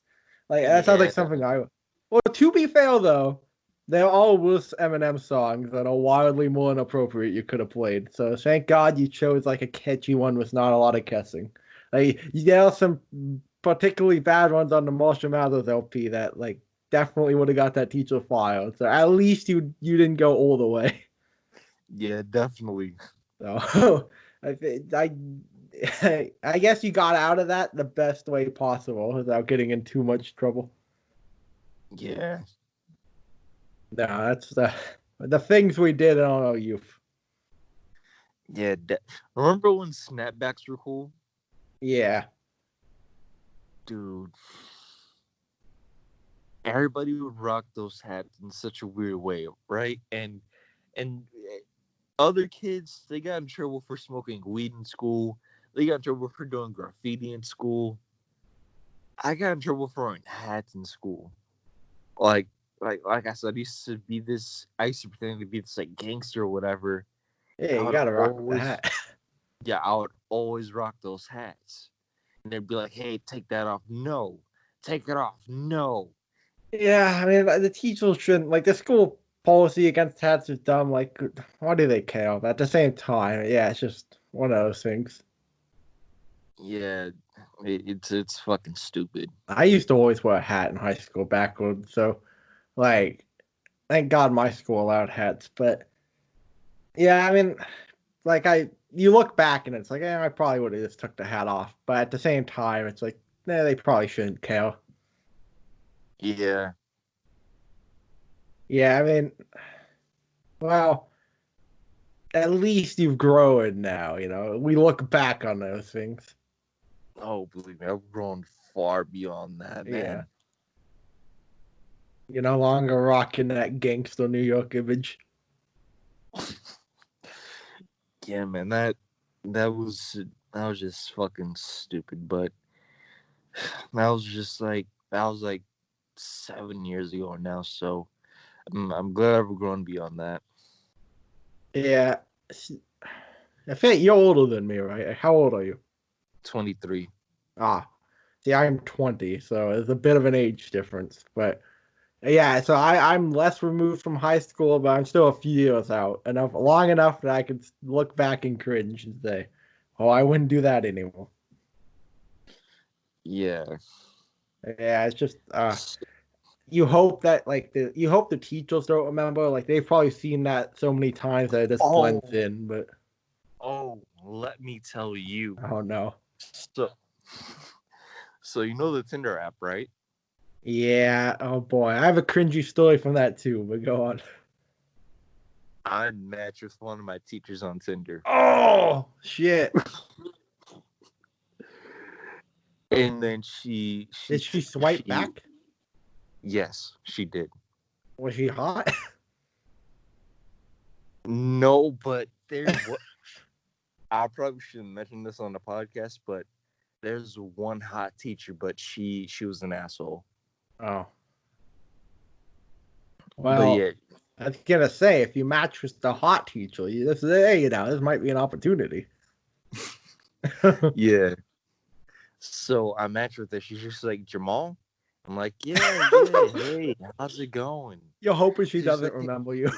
Like that sounds like Yeah. something I would. Well, to be fair though, they're all worse Eminem songs that are wildly more inappropriate you could have played. So thank God you chose like a catchy one with not a lot of cussing. Like there are some particularly bad ones on the Marshall Mathers LP that like definitely would have got that teacher fired. So at least you didn't go all the way. Yeah, definitely. So I guess you got out of that the best way possible without getting in too much trouble. Yeah. No, that's the things we did in our youth. Yeah. Remember when snapbacks were cool? Yeah. Dude. Everybody would rock those hats in such a weird way, right? And other kids, they got in trouble for smoking weed in school. They got in trouble for doing graffiti in school. I got in trouble for wearing hats in school. Like like I said, I used to pretend to be this like gangster or whatever. Yeah, I you would gotta rock with the always hat. yeah, I would always rock those hats. And they'd be like, hey, take that off. No. Take it off. No. Yeah, I mean the teachers shouldn't like the school policy against hats is dumb. Like, why do they care? But at the same time, yeah, it's just one of those things. Yeah, it's fucking stupid. I used to always wear a hat in high school backwards, so like, thank God my school allowed hats. But yeah, I mean, like you look back and it's like, I probably would have just took the hat off. But at the same time, it's like, they probably shouldn't care. Yeah. Yeah, I mean, well, at least you've grown now. We look back on those things. Oh, believe me, I've grown far beyond that, Yeah, man. you're no longer rocking that gangster New York image. Yeah, man, that was that was just fucking stupid. But that was like 7 years ago now. So I'm glad I've grown beyond that. Yeah, I think you're older than me, right? How old are you? 23. Ah, see, I'm 20, so it's a bit of an age difference. But yeah, so I'm less removed from high school, but I'm still a few years out, long enough that I can look back and cringe and say, "Oh, I wouldn't do that anymore." Yeah. Yeah, it's just you hope that you hope the teachers don't remember. Like they've probably seen that so many times that it just blends Oh, in. But oh, let me tell you. Oh no. So, so you know the Tinder app, right? Yeah. Oh boy, I have a cringy story from that too. But go on. I matched with one of my teachers on Tinder, Oh shit! and then Did she swipe she back? yes, she did. Was she hot? No, but there what I probably shouldn't mention this on the podcast, but there's one hot teacher, but she was an asshole. Oh But well. yeah, I was gonna say if you match with the hot teacher, this might be an opportunity. yeah. So I matched with her. She's just like, Jamal. I'm like, yeah, yeah. Hey, how's it going? You're hoping she She's doesn't like, remember you.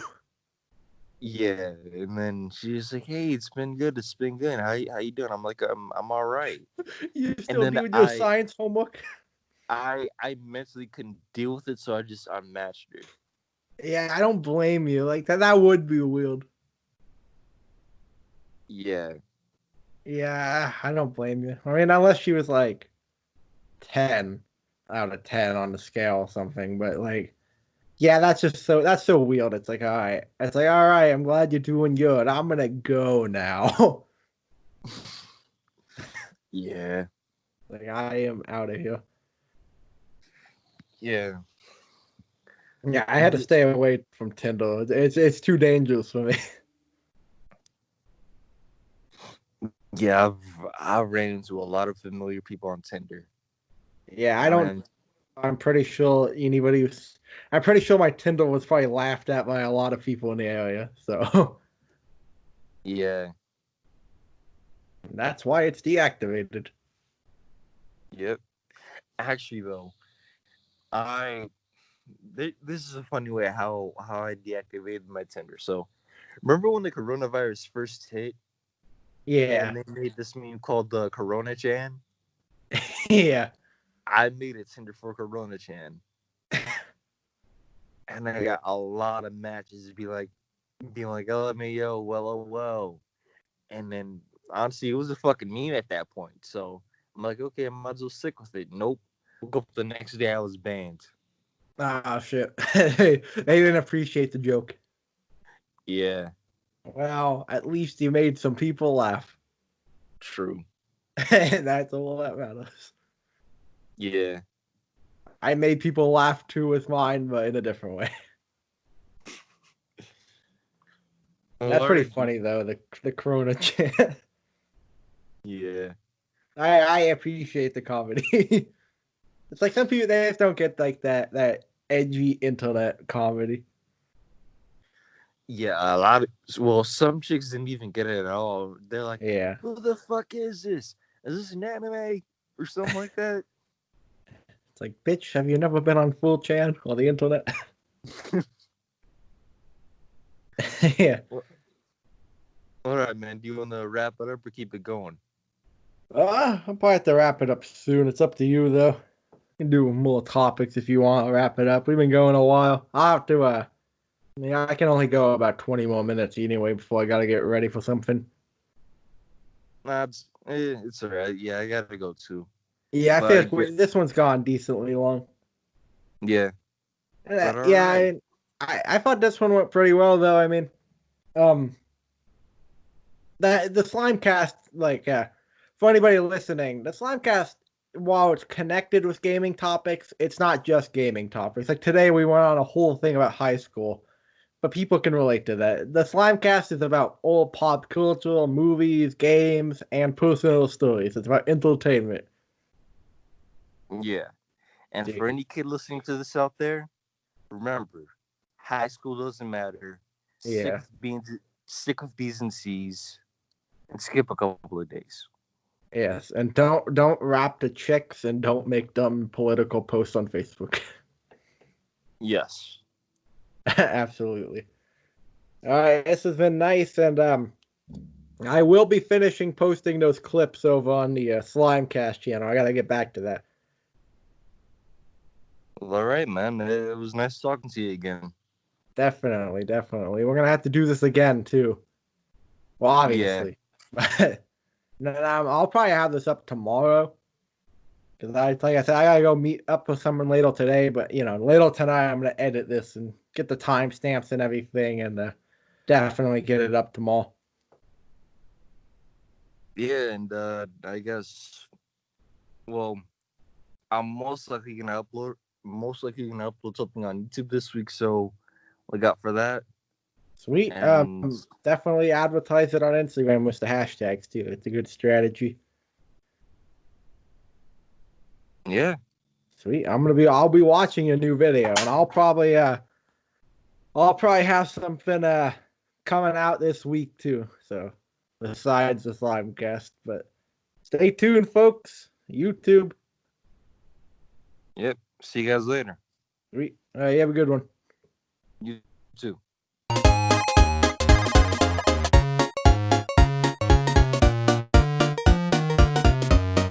yeah. And then she's like, hey, it's been good. It's been good. How you doing? I'm like, I'm all right. You And still then doing your science homework? I mentally couldn't deal with it, so I just unmatched her. Yeah, I don't blame you. Like that would be weird. Yeah. Yeah, I don't blame you. I mean, unless she was like 10 out of 10 on the scale or something, but like yeah, that's so weird. It's like all right. It's like all right, I'm glad you're doing good. I'm gonna go now. Yeah. Like I am out of here. Yeah. Yeah, I had to stay away from Tinder. It's too dangerous for me. Yeah, I ran into a lot of familiar people on Tinder. Yeah, I don't. And I'm pretty sure anybody was. I'm pretty sure my Tinder was probably laughed at by a lot of people in the area. So yeah. that's why it's deactivated. Yep. Actually though, I this is a funny way how I deactivated my Tinder. So remember when the coronavirus first hit Yeah, and they made this meme called the Corona Chan? yeah. I made a Tinder for Corona Chan. And I got a lot of matches being like, LMAO, well. And then honestly it was a fucking meme at that point. So I'm like, okay, I might as well stick with it. Nope. Woke up the next day I was banned. Ah, shit. They didn't appreciate the joke. Yeah, Well, at least you made some people laugh. true. And that's all that matters. Yeah. I made people laugh too with mine, but in a different way. That's All pretty right. funny though. The Corona chant. Yeah. I appreciate the comedy. It's like some people they just don't get like that edgy internet comedy. Yeah, some chicks didn't even get it at all. They're like, Yeah. "Who the fuck is this? Is this an anime or something like that?" It's like, bitch, have you never been on full chan or the internet? Yeah. Well, all right, man. Do you want to wrap it up or keep it going? I'll probably have to wrap it up soon. It's up to you though. You can do more topics if you want to wrap it up. We've been going a while. I'll have to I can only go about 20 more minutes anyway before I gotta get ready for something. Nah, it's all right. Yeah, I gotta go too. Yeah, I But feel I like get, this one's gone decently long. yeah. But all Yeah, right. I thought this one went pretty well though. I mean, um, the Slimecast, like, for anybody listening, the Slimecast, while it's connected with gaming topics, it's not just gaming topics. Like today, we went on a whole thing about high school, but people can relate to that. The Slimecast is about old pop culture, movies, games, and personal stories. It's about entertainment. Yeah. And Yeah, for any kid listening to this out there, remember, high school doesn't matter. yeah. Sick of B's and C's, and skip a couple of days. Yes, and don't rap the chicks and don't make dumb political posts on Facebook. Yes. Absolutely. All right, this has been nice, and I will be finishing posting those clips over on the Slimecast channel. I gotta get back to that. Well, all right, man. It was nice talking to you again. Definitely, definitely. We're gonna have to do this again too. Well, Yeah. obviously. But no, I'll probably have this up tomorrow. Because like I said, I gotta go meet up with someone later today. But later tonight, I'm gonna edit this and get the timestamps and everything, and definitely get it up tomorrow. Yeah, and I guess, well, I'm most likely gonna upload something on YouTube this week. So look out for that. Sweet. And Definitely advertise it on Instagram with the hashtags too. It's a good strategy. yeah, Sweet. I'll be watching your new video, and I'll probably have something coming out this week too. So besides the slime cast, but stay tuned, folks. YouTube. yep. See you guys later. Sweet. You have a good one. You too.